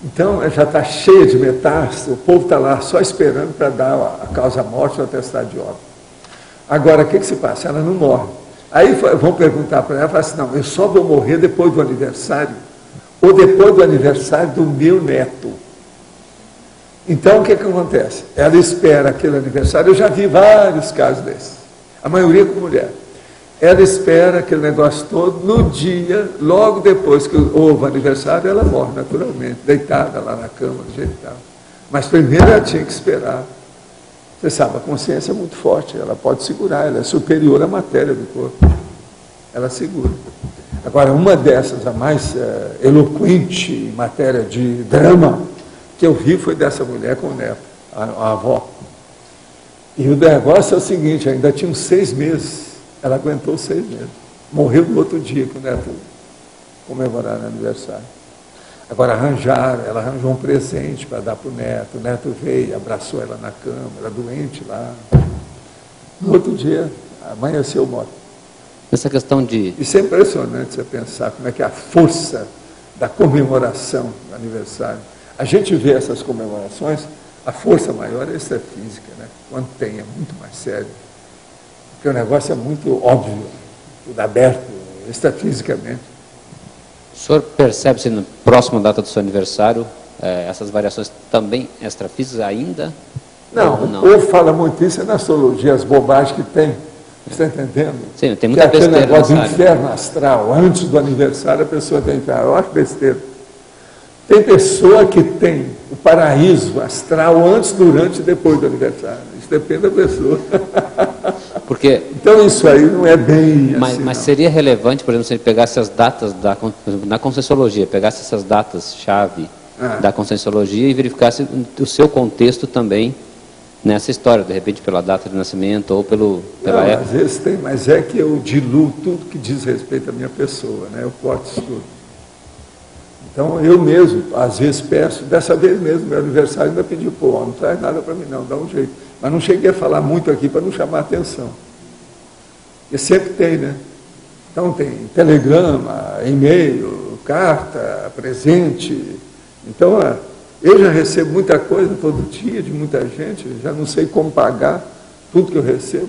Então, ela já está cheia de metástase, o povo está lá só esperando para dar a causa-morte ou atestado de óbito. Agora, o que se passa? Ela não morre. Aí vão perguntar para ela, assim, não, eu só vou morrer depois do aniversário, ou depois do aniversário do meu neto. Então, o que acontece? Ela espera aquele aniversário, eu já vi vários casos desses, a maioria com mulher. Ela espera aquele negócio todo, no dia, logo depois que houve o aniversário, ela morre naturalmente, deitada lá na cama, do jeito que estava. Mas primeiro ela tinha que esperar. Você sabe, a consciência é muito forte, ela pode segurar, ela é superior à matéria do corpo. Ela segura. Agora, uma dessas, a mais eloquente em matéria de drama, que eu vi foi dessa mulher com o neto, a avó. E o negócio é o seguinte, ainda tinha uns 6 meses, ela aguentou 6 meses. Morreu no outro dia que o neto comemorar o aniversário. Agora ela arranjou um presente para dar para o neto veio, abraçou ela na cama, era doente lá. No outro dia, amanheceu morto. Essa questão de... Isso é impressionante você pensar como é que é a força da comemoração do aniversário. A gente vê essas comemorações, a força maior é extrafísica, né? Quando tem, é muito mais sério. Porque o negócio é muito óbvio, tudo aberto, extrafisicamente. O senhor percebe-se na próxima data do seu aniversário, essas variações também extrafísicas ainda? Não, o povo fala muito isso na astrologia, as bobagens que tem. Você está entendendo? Sim, tem muita besteira. Aquele negócio do área. inferno astral, antes do aniversário a pessoa tem inferno. Eu acho besteira. Tem pessoa que tem o paraíso astral antes, durante e depois do aniversário. Isso depende da pessoa. Porque, então isso aí não é bem assim. Mas seria relevante, por exemplo, se ele pegasse as datas na Conscienciologia, pegasse essas datas-chave da Conscienciologia e verificasse o seu contexto também nessa história, de repente pela data de nascimento ou pela época. Às vezes tem, mas é que eu diluo tudo que diz respeito à minha pessoa, né? Eu corto isso tudo. Então eu mesmo, às vezes peço, dessa vez mesmo, meu aniversário ainda pedi, não traz nada para mim não, dá um jeito. Mas não cheguei a falar muito aqui para não chamar a atenção. E sempre tem, né? Então tem telegrama, e-mail, carta, presente. Então, eu já recebo muita coisa todo dia de muita gente, já não sei como pagar tudo que eu recebo.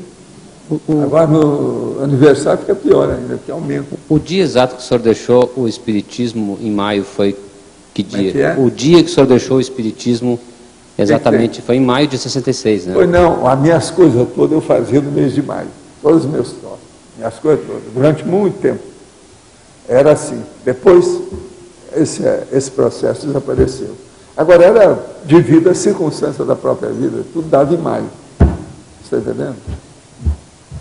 Agora no aniversário fica pior ainda, que aumenta. O dia exato que o senhor deixou o Espiritismo em maio foi que dia? Que é? O dia que o senhor deixou o Espiritismo exatamente foi em maio de 66, né? Foi não, as minhas coisas todas eu fazia no mês de maio, todos os meus troços, minhas coisas todas, durante muito tempo. Era assim. Depois esse processo desapareceu. Agora era devido às circunstâncias da própria vida, tudo dava em maio. Você está entendendo?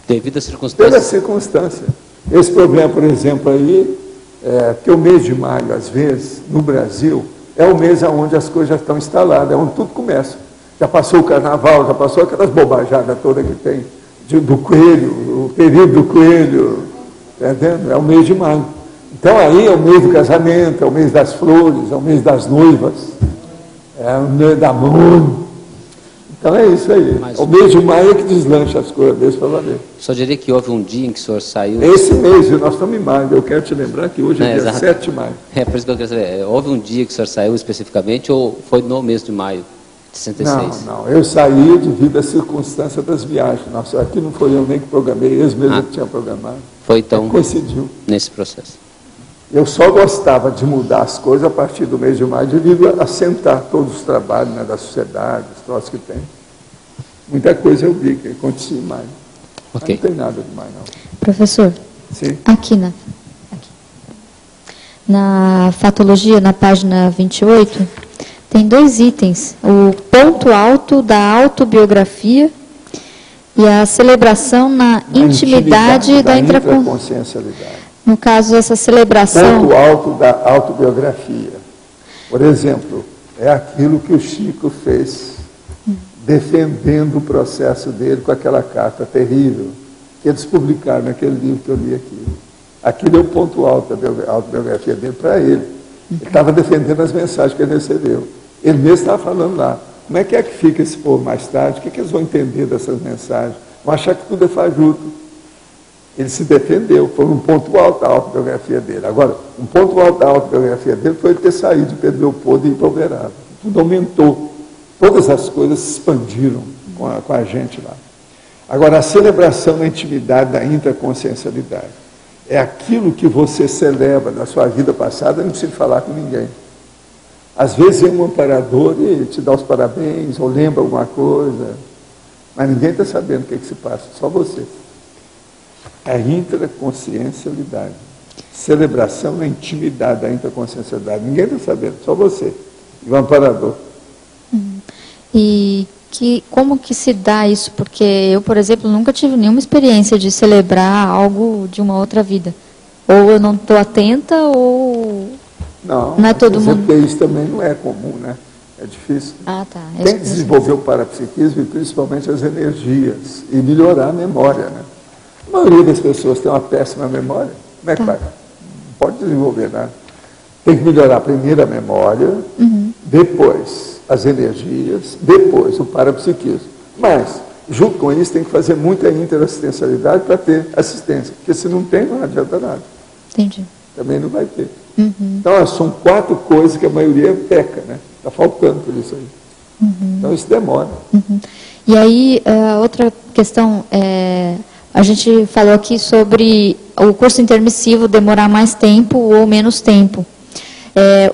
Devido às circunstâncias? Pela circunstância. Esse problema, por exemplo, aí, que o mês de maio, às vezes, no Brasil, é o mês onde as coisas já estão instaladas, é onde tudo começa. Já passou o carnaval, já passou aquelas bobajadas todas que tem, do coelho, o período do coelho, tá entendendo? É o mês de maio. Então aí é o mês do casamento, é o mês das flores, é o mês das noivas, é o mês da mão. Então é isso aí. Mas, o mês de maio é que deslancha as coisas mesmo para valer. Só diria que houve um dia em que o senhor saiu... Esse mês, nós estamos em maio, eu quero te lembrar que hoje é dia exato. 7 de maio. É por isso que eu quero saber, houve um dia que o senhor saiu especificamente ou foi no mês de maio de 66? Não, eu saí devido à circunstância das viagens. Nossa, aqui não foi eu nem que programei, eles mesmos que tinham programado. Foi então coincidiu nesse processo. Eu só gostava de mudar as coisas a partir do mês de maio, devido a assentar todos os trabalhos, né, da sociedade, os troços que tem. Muita coisa eu vi que acontecia em maio. Okay. Mas não tem nada de maio, não. Professor, sim. Aqui na fatologia, na página 28, tem 2 itens. O ponto alto da autobiografia e a celebração na intimidade da intraconsciencialidade. No caso, essa celebração... Ponto alto da autobiografia. Por exemplo, é aquilo que o Chico fez, defendendo o processo dele com aquela carta terrível, que eles publicaram naquele livro que eu li aqui. Aquilo é o ponto alto da autobiografia dele para ele. Ele estava defendendo as mensagens que ele recebeu. Ele mesmo estava falando lá. Como é que fica esse povo mais tarde? O que eles vão entender dessas mensagens? Vão achar que tudo é fajuto. Ele se defendeu, foi um ponto alto da autobiografia dele. Agora, um ponto alto da autobiografia dele foi ele ter saído de Pedro Leopoldo e ir para Uberaba. Tudo aumentou. Todas as coisas se expandiram com a gente lá. Agora, a celebração da intimidade da intraconsciencialidade é aquilo que você celebra na sua vida passada, não precisa falar com ninguém. Às vezes vem um amparador e te dá os parabéns, ou lembra alguma coisa, mas ninguém está sabendo o que se passa, só você. A intraconsciencialidade. Celebração da intimidade da intraconsciencialidade. Ninguém está sabendo, só você. E o amparador. E como que se dá isso? Porque eu, por exemplo, nunca tive nenhuma experiência de celebrar algo de uma outra vida. Ou eu não estou atenta, ou não é todo mundo. Porque isso também não é comum, né? É difícil. Ah, tá. Tem que desenvolver o parapsiquismo e principalmente as energias e melhorar a memória, né? A maioria das pessoas tem uma péssima memória. Como é que vai? Não pode desenvolver nada. Tem que melhorar primeiro a memória, depois as energias, depois o parapsiquismo. Mas, junto com isso, tem que fazer muita interassistencialidade para ter assistência. Porque se não tem, não adianta nada. Entendi. Também não vai ter. Então, são 4 coisas que a maioria peca, né? Está faltando por isso aí. Então, isso demora. E aí, outra questão é... A gente falou aqui sobre o curso intermissivo demorar mais tempo ou menos tempo.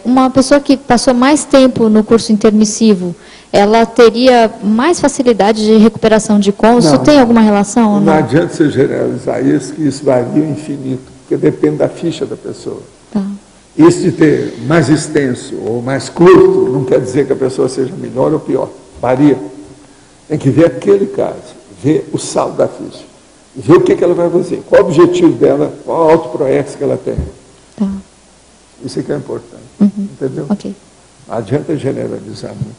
Uma pessoa que passou mais tempo no curso intermissivo, ela teria mais facilidade de recuperação de consciência? Isso tem alguma relação? Não adianta você generalizar isso, que isso varia infinito, porque depende da ficha da pessoa. Tá. Isso de ter mais extenso ou mais curto, não quer dizer que a pessoa seja melhor ou pior. Varia. Tem que ver aquele caso, ver o saldo da ficha. Ver o que ela vai fazer, qual o objetivo dela, qual a autoproex que ela tem. Tá. Isso é que é importante. Entendeu? Ok. Não adianta generalizar muito.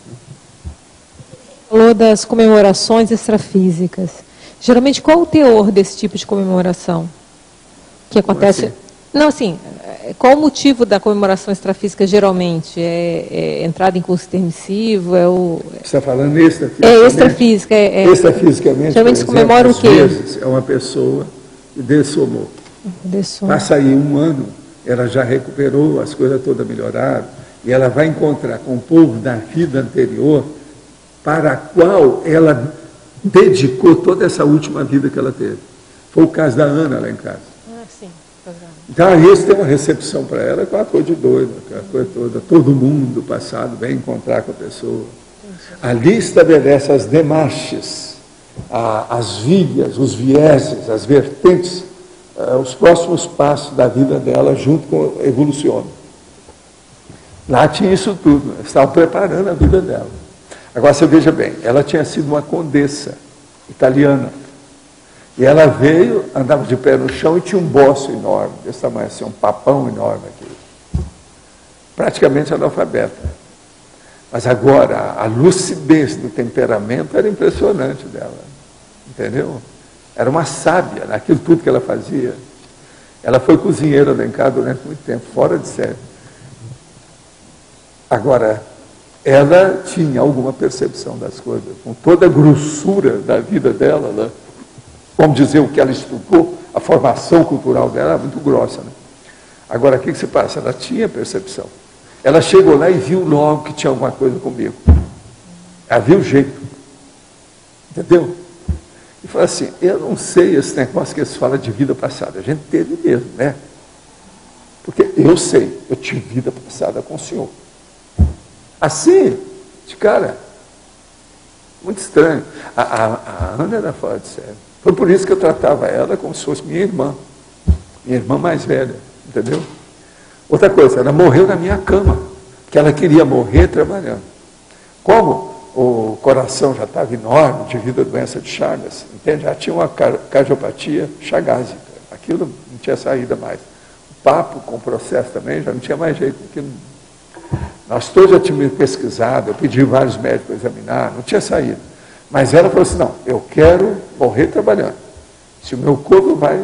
Falou das comemorações extrafísicas. Geralmente, qual o teor desse tipo de comemoração? Que acontece... Assim? Não, assim, qual o motivo da comemoração extrafísica geralmente? É entrada em curso intermissivo? Você está falando extrafísica? Extrafísica. Extrafisicamente, geralmente se comemora o quê? Às vezes é uma pessoa que dessomou. Passa aí 1 ano, ela já recuperou, as coisas todas melhoraram, e ela vai encontrar com o povo da vida anterior, para a qual ela dedicou toda essa última vida que ela teve. Foi o caso da Ana lá em casa. Então, isso tem uma recepção para ela, com uma coisa de doido, aquela coisa toda. Todo mundo do passado vem encontrar com a pessoa. Ali estabelece as demarches, as vias, os vieses, as vertentes, os próximos passos da vida dela, junto com a evolução. Lá tinha isso tudo, estava preparando a vida dela. Agora, você veja bem, ela tinha sido uma condessa italiana. E ela veio, andava de pé no chão e tinha um boço enorme, desse tamanho assim, um papão enorme aqui. Praticamente analfabeta. Mas agora, a lucidez do temperamento era impressionante dela, entendeu? Era uma sábia naquilo tudo que ela fazia. Ela foi cozinheira lá em casa durante muito tempo, fora de série. Agora, ela tinha alguma percepção das coisas, com toda a grossura da vida dela, né? Vamos dizer, o que ela estudou, a formação cultural dela era muito grossa, né? Agora, o que se passa? Ela tinha percepção. Ela chegou lá e viu logo que tinha alguma coisa comigo. Ela viu o jeito. Entendeu? E falou assim, eu não sei esse negócio que eles falam de vida passada. A gente teve mesmo, né? Porque eu sei, eu tive vida passada com o senhor. Assim, de cara. Muito estranho. A Ana era fora de série. Foi por isso que eu tratava ela como se fosse minha irmã mais velha, entendeu? Outra coisa, ela morreu na minha cama, porque ela queria morrer trabalhando. Como o coração já estava enorme devido à doença de Chagas, entende? Já tinha uma cardiopatia chagásica, aquilo não tinha saída mais. O papo com o processo também já não tinha mais jeito. Nós todos já tínhamos pesquisado, eu pedi vários médicos para examinar, não tinha saída. Mas ela falou assim, não, eu quero morrer trabalhando. Se o meu corpo vai...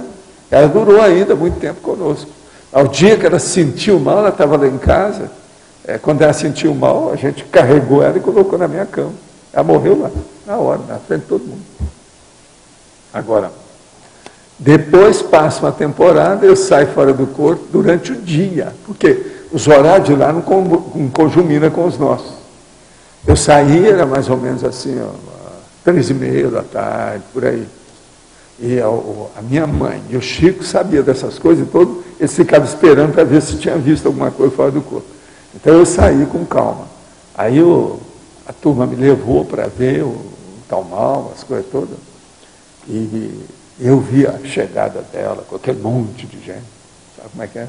Ela durou ainda muito tempo conosco. Ao dia que ela sentiu mal, ela estava lá em casa, quando ela sentiu mal, a gente carregou ela e colocou na minha cama. Ela morreu lá, na hora, na frente de todo mundo. Agora, depois passa uma temporada, eu saio fora do corpo durante o dia, porque os horários de lá não conjumina com os nossos. Eu saía, era mais ou menos assim, 3h30 da tarde, por aí. E a minha mãe e o Chico sabiam dessas coisas e todos, eles ficavam esperando para ver se tinha visto alguma coisa fora do corpo. Então eu saí com calma. Aí a turma me levou para ver o tal mal, as coisas todas. E eu vi a chegada dela com aquele monte de gente. Sabe como é que é?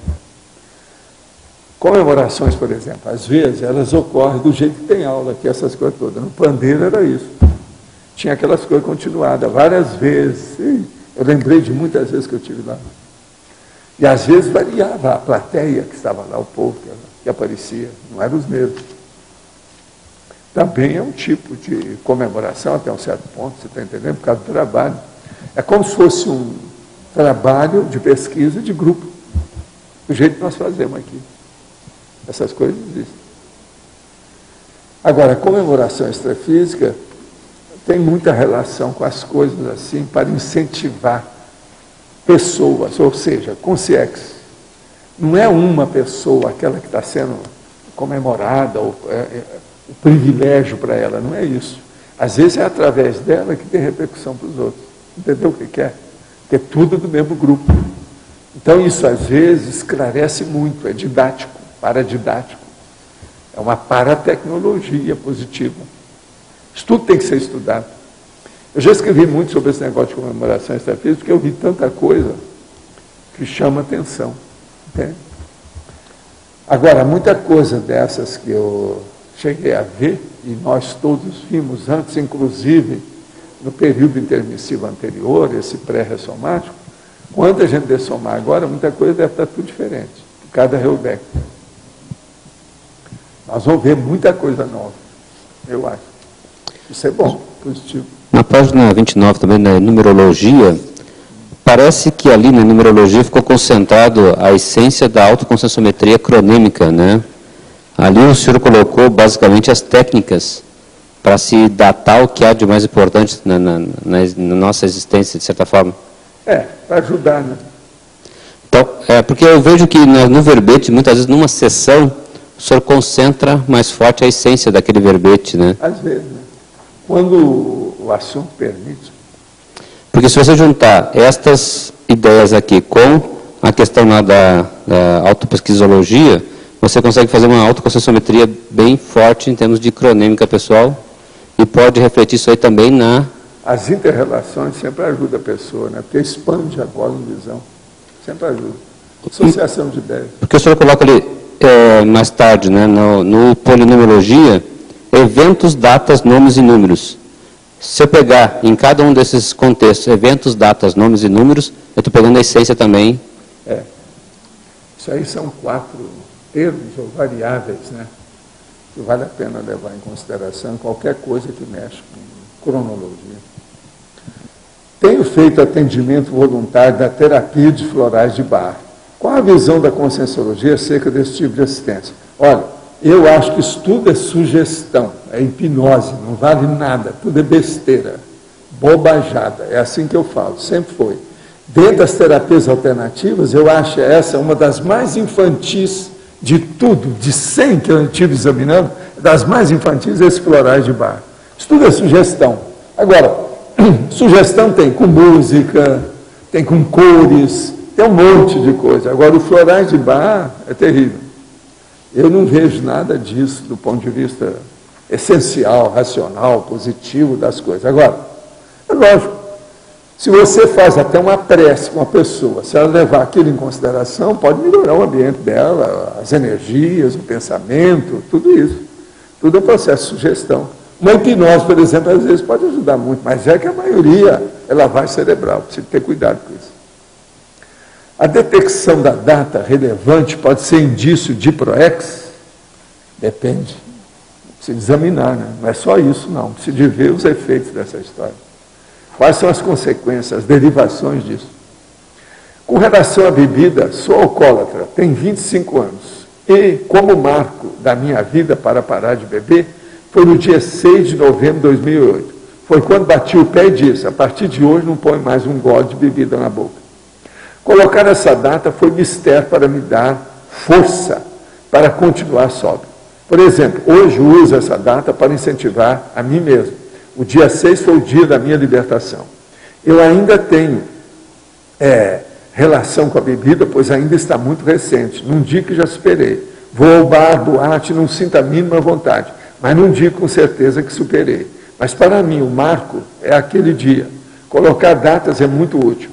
Comemorações, por exemplo, às vezes elas ocorrem do jeito que tem aula aqui, essas coisas todas. No pandeiro era isso. Tinha aquelas coisas continuadas várias vezes. Eu lembrei de muitas vezes que eu estive lá. E às vezes variava a plateia que estava lá, o povo que aparecia, não eram os mesmos. Também é um tipo de comemoração até um certo ponto, você está entendendo? Por causa do trabalho. É como se fosse um trabalho de pesquisa de grupo, do jeito que nós fazemos aqui. Essas coisas existem. Agora, a comemoração extrafísica tem muita relação com as coisas assim, para incentivar pessoas, ou seja, consciência. Não é uma pessoa, aquela que está sendo comemorada, o privilégio para ela, não é isso. Às vezes é através dela que tem repercussão para os outros. Entendeu o que é? Porque é tudo do mesmo grupo. Então isso às vezes esclarece muito, é didático, paradidático. É uma paratecnologia positiva. Isso tudo tem que ser estudado. Eu já escrevi muito sobre esse negócio de comemoração extrafísica, porque eu vi tanta coisa que chama atenção. Entende? Agora, muita coisa dessas que eu cheguei a ver, e nós todos vimos antes, inclusive no período intermissivo anterior, esse pré-ressomático, quando a gente dessomar agora, muita coisa deve estar tudo diferente, por causa da Heubeck. Nós vamos ver muita coisa nova, eu acho. Isso é bom, positivo. Na página 29 também, na numerologia, parece que ali na numerologia ficou concentrado a essência da autoconscienciometria cronêmica, né? Ali o senhor colocou basicamente as técnicas para se datar o que há de mais importante na nossa existência, de certa forma. Para ajudar, né? Então, porque eu vejo que no verbete, muitas vezes numa sessão, o senhor concentra mais forte a essência daquele verbete, né? Às vezes, né? Quando o assunto permite. Porque se você juntar estas ideias aqui com a questão lá da autopesquisologia, você consegue fazer uma autoconscienciometria bem forte em termos de cronêmica pessoal e pode refletir isso aí também na... As inter-relações sempre ajudam a pessoa, né? Porque expande a cosmovisão. Sempre ajuda. Associação de ideias. Porque o senhor coloca ali, mais tarde, né, no polinumerologia, eventos, datas, nomes e números. Se eu pegar em cada um desses contextos, eventos, datas, nomes e números, eu estou pegando a essência também. Isso aí são 4 termos ou variáveis, né? que vale a pena levar em consideração qualquer coisa que mexe com cronologia. Tenho feito atendimento voluntário da terapia de florais de Bach. Qual a visão da Conscienciologia acerca desse tipo de assistência? Olha, eu acho que isso tudo é sugestão, é hipnose, não vale nada, tudo é besteira, bobajada, é assim que eu falo, sempre foi. Dentro das terapias alternativas, eu acho essa uma das mais infantis de tudo, de 100 que eu estive examinando, das mais infantis, esses florais de Bach. Isso tudo é sugestão. Agora, sugestão tem com música, tem com cores, tem um monte de coisa. Agora, o florais de Bach é terrível. Eu não vejo nada disso do ponto de vista essencial, racional, positivo das coisas. Agora, é lógico, se você faz até uma prece com uma pessoa, se ela levar aquilo em consideração, pode melhorar o ambiente dela, as energias, o pensamento, tudo isso. Tudo é um processo de sugestão. Uma hipnose, por exemplo, às vezes pode ajudar muito, mas é que a maioria é lavagem cerebral, precisa ter cuidado com isso. A detecção da data relevante pode ser indício de PROEX? Depende. Precisa examinar, né? Não é só isso, não. Precisa ver os efeitos dessa história. Quais são as consequências, as derivações disso? Com relação à bebida, sou alcoólatra, tenho 25 anos. E, como marco da minha vida para parar de beber, foi no dia 6 de novembro de 2008. Foi quando bati o pé e disse, a partir de hoje não põe mais um gole de bebida na boca. Colocar essa data foi mistério para me dar força para continuar sóbrio. Por exemplo, hoje uso essa data para incentivar a mim mesmo. O dia 6 foi o dia da minha libertação. Eu ainda tenho relação com a bebida, pois ainda está muito recente. Não digo que já superei. Vou ao bar, boate, não sinto a mínima vontade. Mas não digo com certeza que superei. Mas para mim, o marco é aquele dia. Colocar datas é muito útil.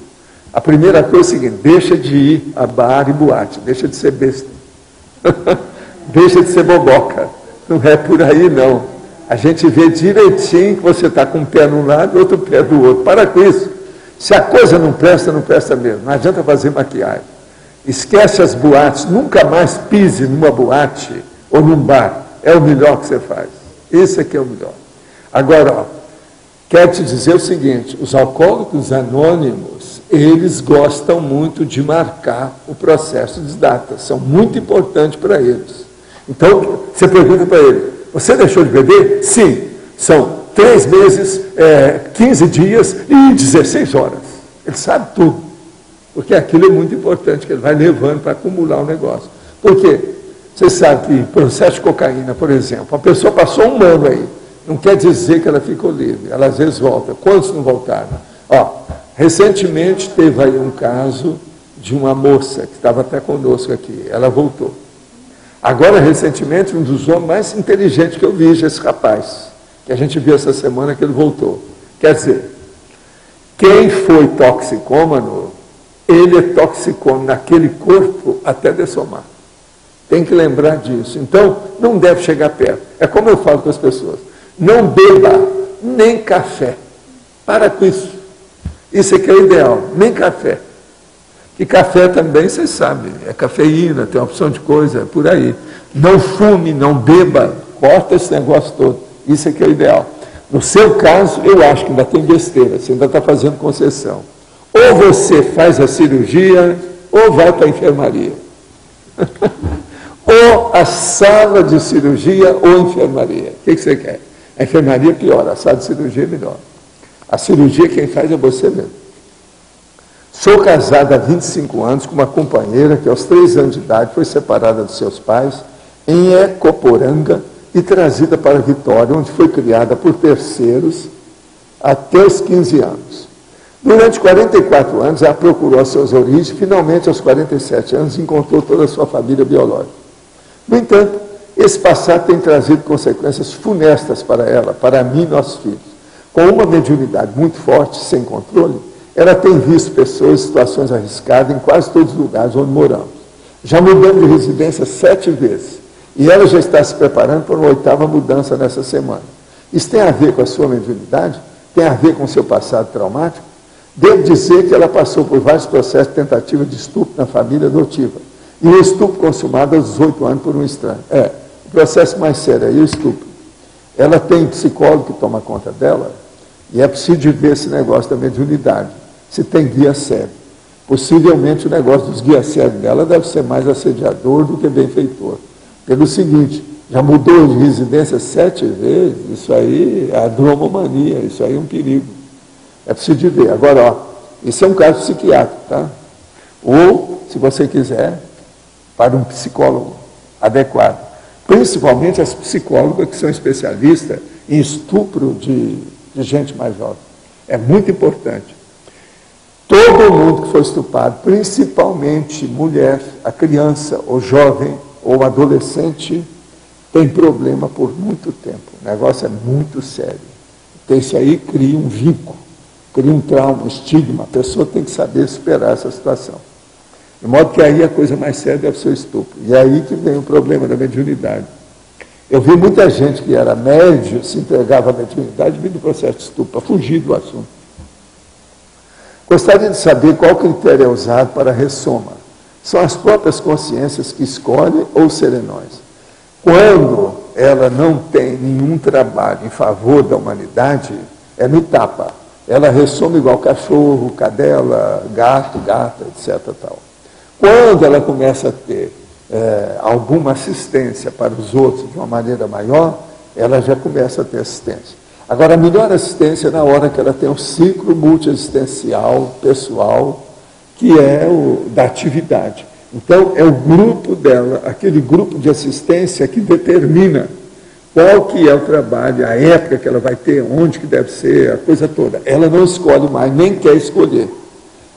A primeira coisa é o seguinte, deixa de ir a bar e boate, deixa de ser besta. Deixa de ser boboca. Não é por aí, não. A gente vê direitinho que você está com um pé num lado e outro pé do outro. Para com isso. Se a coisa não presta mesmo. Não adianta fazer maquiagem. Esquece as boates. Nunca mais pise numa boate ou num bar. É o melhor que você faz. Esse aqui é o melhor. Agora, ó, quero te dizer o seguinte, os alcoólicos anônimos, eles gostam muito de marcar o processo de datas. São muito importantes para eles. Então, você pergunta para ele, você deixou de beber? Sim. São 3 meses, 15 dias e 16 horas. Ele sabe tudo. Porque aquilo é muito importante, que ele vai levando para acumular o negócio. Por quê? Você sabe que processo de cocaína, por exemplo, a pessoa passou um ano aí. Não quer dizer que ela ficou livre. Ela às vezes volta. Quantos não voltaram? Ó, recentemente teve aí um caso de uma moça que estava até conosco aqui. Ela voltou. Agora, recentemente, um dos homens mais inteligentes que eu vi, esse rapaz, que a gente viu essa semana que ele voltou. Quer dizer, quem foi toxicômano, ele é toxicômano naquele corpo até dessomar. Tem que lembrar disso. Então, não deve chegar perto. É como eu falo com as pessoas. Não beba nem café. Para com isso. Isso aqui é o ideal. Nem café. E café também, vocês sabem, é cafeína, tem uma opção de coisa, por aí. Não fume, não beba, corta esse negócio todo. Isso aqui é o ideal. No seu caso, eu acho que ainda tem besteira, você ainda está fazendo concessão. Ou você faz a cirurgia, ou vai para a enfermaria. Ou a sala de cirurgia, ou a enfermaria. O que você quer? A enfermaria é pior, a sala de cirurgia é melhor. A cirurgia quem faz é você mesmo. Sou casada há 25 anos com uma companheira que aos 3 anos de idade foi separada dos seus pais em Ecoporanga e trazida para Vitória, onde foi criada por terceiros até os 15 anos. Durante 44 anos, ela procurou as suas origens e, finalmente, aos 47 anos, encontrou toda a sua família biológica. No entanto, esse passado tem trazido consequências funestas para ela, para mim e nossos filhos. Com uma mediunidade muito forte, sem controle, ela tem visto pessoas em situações arriscadas em quase todos os lugares onde moramos. Já mudamos de residência 7 vezes. E ela já está se preparando para uma 8ª mudança nessa semana. Isso tem a ver com a sua mediunidade? Tem a ver com o seu passado traumático? Devo dizer que ela passou por vários processos de tentativa de estupro na família adotiva. E o estupro consumado aos 18 anos por um estranho. O processo mais sério aí é o estupro. Ela tem psicólogo que toma conta dela, e é preciso ver esse negócio da mediunidade, se tem guia cego. Possivelmente o negócio dos guias cegos dela deve ser mais assediador do que benfeitor. Pelo seguinte, já mudou de residência 7 vezes, isso aí é a dromomania, isso aí é um perigo. É preciso de ver. Agora, ó, isso é um caso psiquiátrico, tá? Ou, se você quiser, para um psicólogo adequado. Principalmente as psicólogas que são especialistas em estupro de gente mais jovem. É muito importante. Todo mundo que foi estuprado, principalmente mulher, a criança, ou jovem, ou adolescente, tem problema por muito tempo. O negócio é muito sério. Então isso aí cria um vínculo, cria um trauma, um estigma. A pessoa tem que saber superar essa situação. De modo que aí a coisa mais séria deve ser o estupro. E é aí que vem o problema da mediunidade. Eu vi muita gente que era médio, se entregava à mediunidade, vindo do processo de estupro, para fugir do assunto. Gostaria de saber qual critério é usado para a ressoma. São as próprias consciências que escolhem ou serenóis. Quando ela não tem nenhum trabalho em favor da humanidade, é no tapa. Ela ressoma igual cachorro, cadela, gato, gata, etc. Tal. Quando ela começa a ter alguma assistência para os outros de uma maneira maior, ela já começa a ter assistência. Agora, a melhor assistência é na hora que ela tem um ciclo multiexistencial, pessoal, que é o da atividade. Então, é o grupo dela, aquele grupo de assistência que determina qual que é o trabalho, a época que ela vai ter, onde que deve ser, a coisa toda. Ela não escolhe mais, nem quer escolher.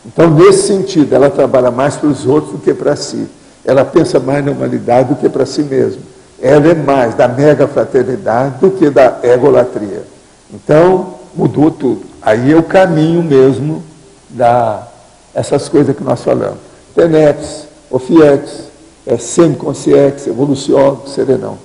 Então, nesse sentido, ela trabalha mais para os outros do que para si. Ela pensa mais na humanidade do que para si mesma. Ela é mais da mega fraternidade do que da egolatria. Então, mudou tudo. Aí é o caminho mesmo essas coisas que nós falamos. TENEPS, OFIEX, semiconsciex, evoluciólogo, serenão.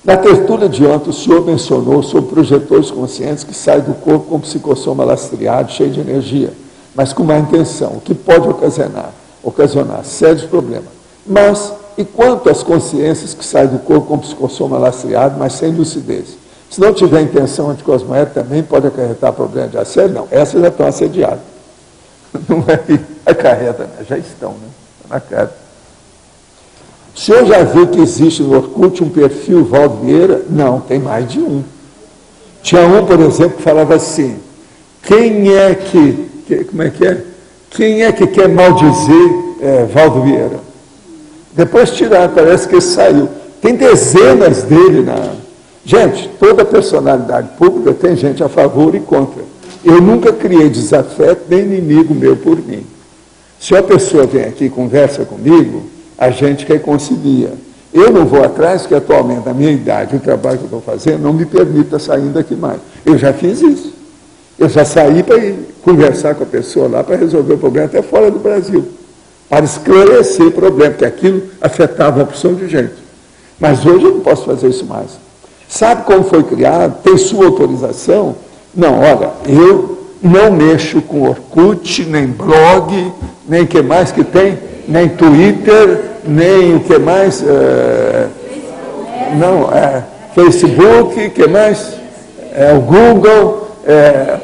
Na tertúlia de ontem, o senhor mencionou sobre projetores conscientes que saem do corpo com psicossoma lastreado, cheio de energia, mas com má intenção, o que pode ocasionar sérios problemas. Mas, e quanto às consciências que saem do corpo com psicossoma lastreado, mas sem lucidez? Se não tiver intenção anticosmoética, também pode acarretar problema de assédio? Não, essas já estão assediadas. Não é que acarreta, né? Já estão, né? Na cara. O senhor já viu que existe no Orkut um perfil Valdo Vieira? Não, tem mais de um. Tinha um, por exemplo, que falava assim, quem é que quer maldizer Valdo Vieira? Depois tiraram, parece que saiu. Tem dezenas dele na... Gente, toda personalidade pública tem gente a favor e contra. Eu nunca criei desafeto nem inimigo meu por mim. Se a pessoa vem aqui e conversa comigo, a gente reconcilia. Eu não vou atrás, que atualmente, na minha idade, o trabalho que eu estou fazendo, não me permita sair daqui mais. Eu já fiz isso. Eu já saí para ir conversar com a pessoa lá, para resolver o problema até fora do Brasil. Para esclarecer o problema, porque aquilo afetava uma opção de gente. Mas hoje eu não posso fazer isso mais. Sabe como foi criado? Tem sua autorização? Não, olha, eu não mexo com Orkut, nem blog, nem o que mais que tem, nem Twitter, nem o que mais, Facebook, o que mais? O Google,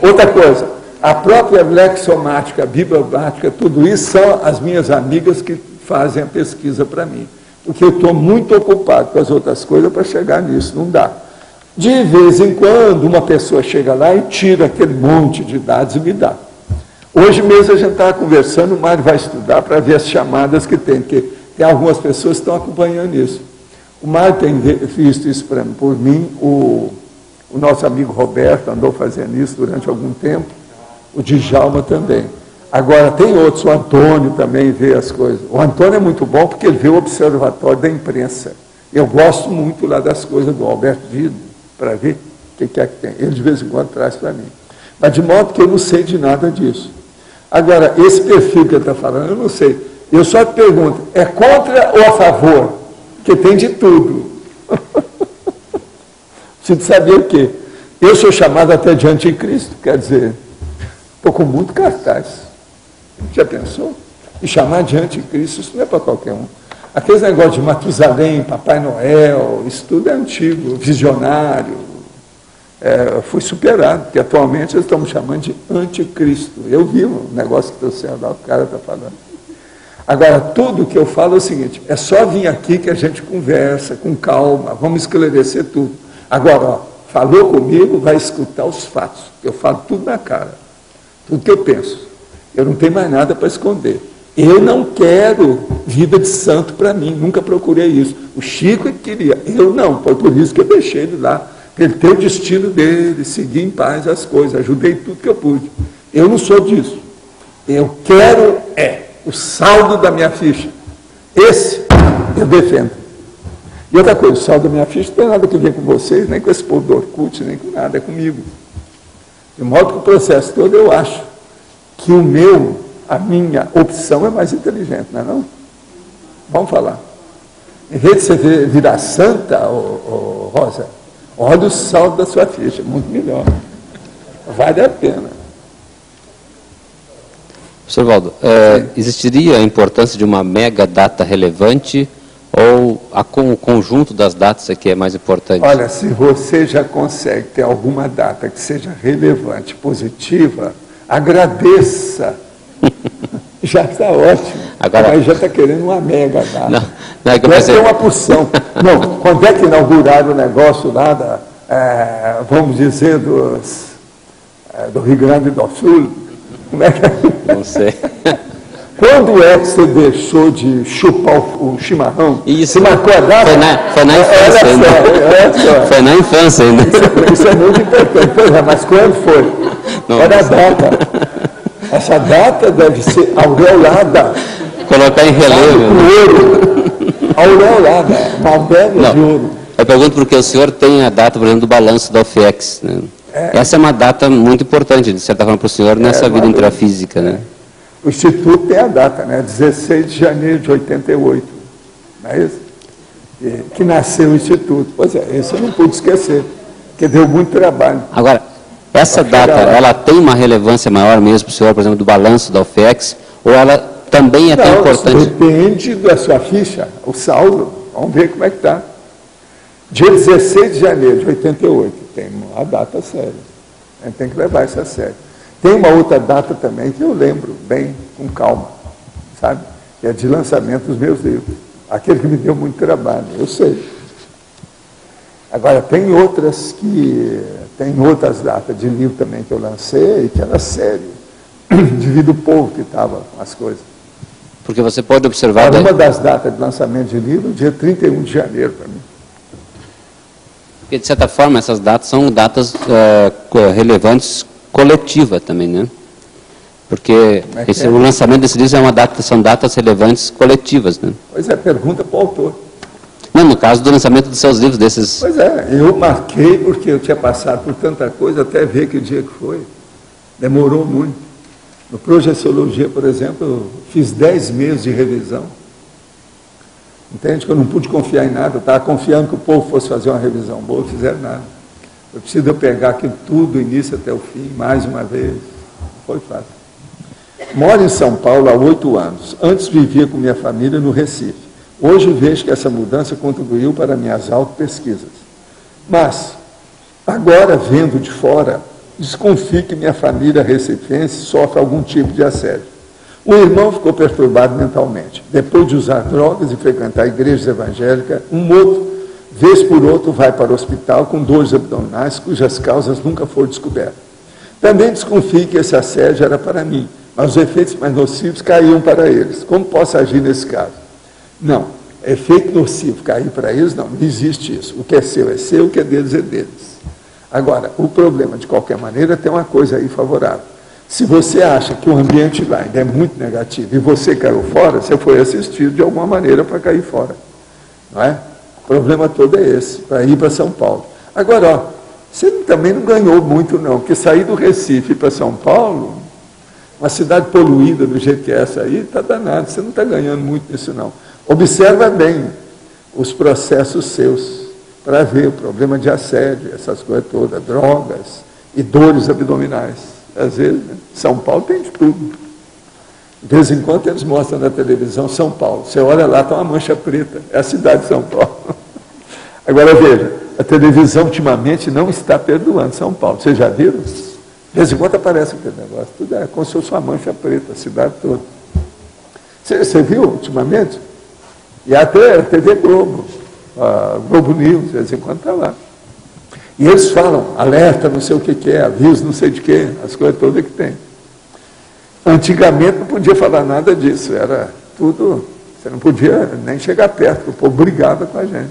outra coisa, a própria lexomática, a bibliomática, tudo isso são as minhas amigas que fazem a pesquisa para mim. Porque eu estou muito ocupado com as outras coisas para chegar nisso, não dá. De vez em quando, uma pessoa chega lá e tira aquele monte de dados e me dá. Hoje mesmo a gente estava conversando, o Mário vai estudar para ver as chamadas que tem, porque tem algumas pessoas que estão acompanhando isso. O Mário tem visto isso por mim, o nosso amigo Roberto andou fazendo isso durante algum tempo, o Djalma também. Agora, tem outros, o Antônio também vê as coisas. O Antônio é muito bom porque ele vê o observatório da imprensa. Eu gosto muito lá das coisas do Alberto Vido, para ver o que é que tem. Ele de vez em quando traz para mim. Mas de modo que eu não sei de nada disso. Agora, esse perfil que ele está falando, eu não sei. Eu só te pergunto, é contra ou a favor? Porque tem de tudo. Preciso saber o quê? Eu sou chamado até de anticristo, quer dizer, estou com muito cartaz. Já pensou? E chamar de anticristo, isso não é para qualquer um. Aqueles negócios de Matusalém, Papai Noel, isso tudo é antigo, visionário. Foi superado, porque atualmente eles estão me chamando de anticristo. Eu vi um negócio que trouxeram lá, o cara está falando. Agora, tudo que eu falo é o seguinte, é só vir aqui que a gente conversa com calma, vamos esclarecer tudo. Agora, ó, falou comigo, vai escutar os fatos. Eu falo tudo na cara, tudo que eu penso. Eu não tenho mais nada para esconder. Eu não quero vida de santo para mim, nunca procurei isso. O Chico queria, eu não, foi por isso que eu deixei ele lá. Ele tem o destino dele, seguir em paz as coisas, ajudei tudo que eu pude. Eu não sou disso. Eu quero o saldo da minha ficha. Esse eu defendo. E outra coisa, o saldo da minha ficha não tem nada que ver com vocês, nem com esse povo do Orkut, nem com nada, é comigo. De modo que o processo todo eu acho que a minha opção é mais inteligente, não é não? Vamos falar. Em vez de você virar santa, Rosa, olha o saldo da sua ficha, muito melhor. Vale a pena. Professor Valdo, existiria a importância de uma mega data relevante ou o conjunto das datas aqui é mais importante? Olha, se você já consegue ter alguma data que seja relevante, positiva, agradeça. Já está ótimo. Agora, mas já está querendo uma mega data. Não é que eu deve pensei... ter uma porção. Não, quando é que inauguraram o negócio lá, vamos dizer, do Rio Grande do Sul? Como é que é? Não sei. Quando é que você deixou de chupar o chimarrão? Isso. Você marcou a data? Foi na infância ainda. Foi na infância ainda. Isso é muito importante. Pois é, mas quando foi? Não, era a data. Essa data deve ser aureolada. Colocar em relevo. Ouro. Aureolada. Malbéria de ouro. Eu pergunto porque o senhor tem a data, por exemplo, do balanço da UFIEX, né? Essa é uma data muito importante, de certa forma, para o senhor nessa vida intrafísica, né? O Instituto tem a data, né? 16 de janeiro de 88. Não é isso? Que nasceu o Instituto. Pois é, isso eu não pude esquecer, porque deu muito trabalho. Agora, essa data, ela tem uma relevância maior mesmo para o senhor, por exemplo, do balanço da UFIEX, ou ela também é tão importante? Depende da sua ficha, o saldo. Vamos ver como é que está. Dia 16 de janeiro de 88, tem a data séria. A gente tem que levar isso a sério. Tem uma outra data também que eu lembro bem, com calma, sabe? Que é de lançamento dos meus livros. Aquele que me deu muito trabalho, eu sei. Agora, tem outras datas de livro também que eu lancei, que era sério, devido ao povo que estava com as coisas. Porque você pode observar... Uma das datas de lançamento de livro, dia 31 de janeiro para mim. Porque, de certa forma, essas datas são datas relevantes coletiva também, né? Porque o lançamento desse livro são datas relevantes coletivas, né? Pois é, pergunta para o autor. Não, no caso do lançamento dos seus livros, desses... Pois é, eu marquei porque eu tinha passado por tanta coisa até ver que dia que foi. Demorou muito. No Projeciologia, por exemplo, eu fiz 10 meses de revisão. Entende? Que eu não pude confiar em nada, eu estava confiando que o povo fosse fazer uma revisão boa, não fizeram nada. Eu preciso pegar aquilo tudo, do início até o fim, mais uma vez. Não foi fácil. Moro em São Paulo há 8 anos. Antes vivia com minha família no Recife. Hoje vejo que essa mudança contribuiu para minhas autopesquisas. Mas, agora vendo de fora, desconfio que minha família recifense sofre algum tipo de assédio. O irmão ficou perturbado mentalmente. Depois de usar drogas e frequentar igrejas evangélicas, um outro, vez por outro, vai para o hospital com dores abdominais, cujas causas nunca foram descobertas. Também desconfio que esse assédio era para mim, mas os efeitos mais nocivos caíam para eles. Como posso agir nesse caso? Não, efeito nocivo cair para eles, não existe isso. O que é seu, o que é deles, é deles. Agora, o problema, de qualquer maneira, tem uma coisa aí favorável. Se você acha que o ambiente lá ainda é muito negativo e você caiu fora, você foi assistido de alguma maneira para cair fora. Não é? O problema todo é esse, para ir para São Paulo. Agora, ó, você também não ganhou muito não, porque sair do Recife para São Paulo, uma cidade poluída do jeito que é essa aí, está danado, você não está ganhando muito nisso não. Observa bem os processos seus, para ver o problema de assédio, essas coisas todas, drogas e dores abdominais. Às vezes, né? São Paulo tem de tudo. De vez em quando eles mostram na televisão São Paulo. Você olha lá, está uma mancha preta. É a cidade de São Paulo. Agora veja, a televisão ultimamente não está perdoando São Paulo. Vocês já viram? De vez em quando aparece aquele negócio. Tudo é como se fosse uma mancha preta, a cidade toda. Você viu ultimamente? E até a TV Globo, a Globo News, de vez em quando está lá. E eles falam, alerta, não sei o que é, aviso, não sei de quê, as coisas todas que tem. Antigamente não podia falar nada disso, era tudo, você não podia nem chegar perto, o povo brigava com a gente.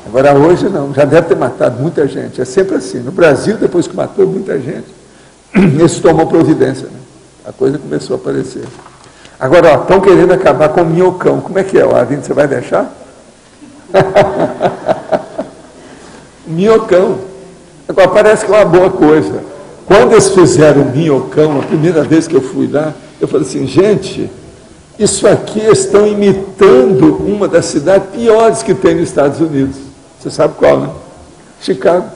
Agora hoje não, já deve ter matado muita gente, é sempre assim. No Brasil, depois que matou muita gente, eles tomam providência, né? A coisa começou a aparecer. Agora, estão querendo acabar com o minhocão, como é que é, Arlindo, você vai deixar? Minhocão. Agora, parece que é uma boa coisa. Quando eles fizeram o minhocão, a primeira vez que eu fui lá, eu falei assim, gente, isso aqui estão imitando uma das cidades piores que tem nos Estados Unidos. Você sabe qual, né? Chicago.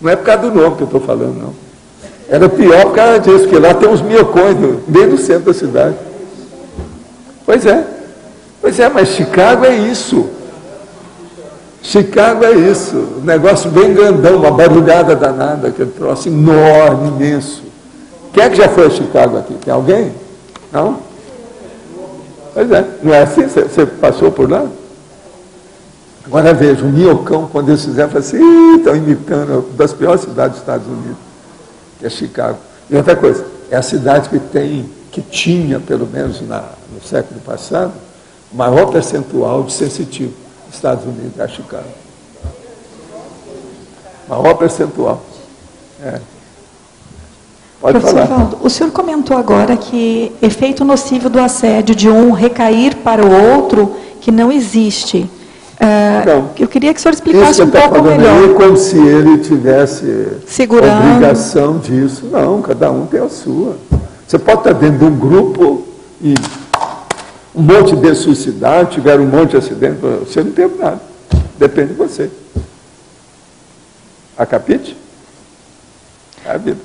Não é por causa do nome que eu estou falando, não. Era pior por causa disso, porque lá tem uns minhocões bem no centro da cidade. Pois é, mas Chicago é isso. Chicago é isso, um negócio bem grandão, uma barulhada danada, aquele troço enorme, imenso. Quem é que já foi a Chicago aqui? Tem alguém? Não? Pois é, não é assim? Você passou por lá? Agora veja, o minhocão, quando eles fizeram, eu falei assim, estão imitando uma das piores cidades dos Estados Unidos, que é Chicago. E outra coisa, é a cidade que tinha, pelo menos no século passado, o maior percentual de sensitivo. Estados Unidos, a Chicago. Maior percentual. Pode Professor falar. Valdo, o senhor comentou agora que efeito nocivo do assédio de um recair para o outro, que não existe. Eu queria que o senhor explicasse um pouco melhor. É como se ele tivesse segurando. Obrigação disso. Não, cada um tem a sua. Você pode estar dentro de um grupo e um monte de suicidar, tiveram um monte de acidente, você não teve nada. Depende de você. A capite? É a vida.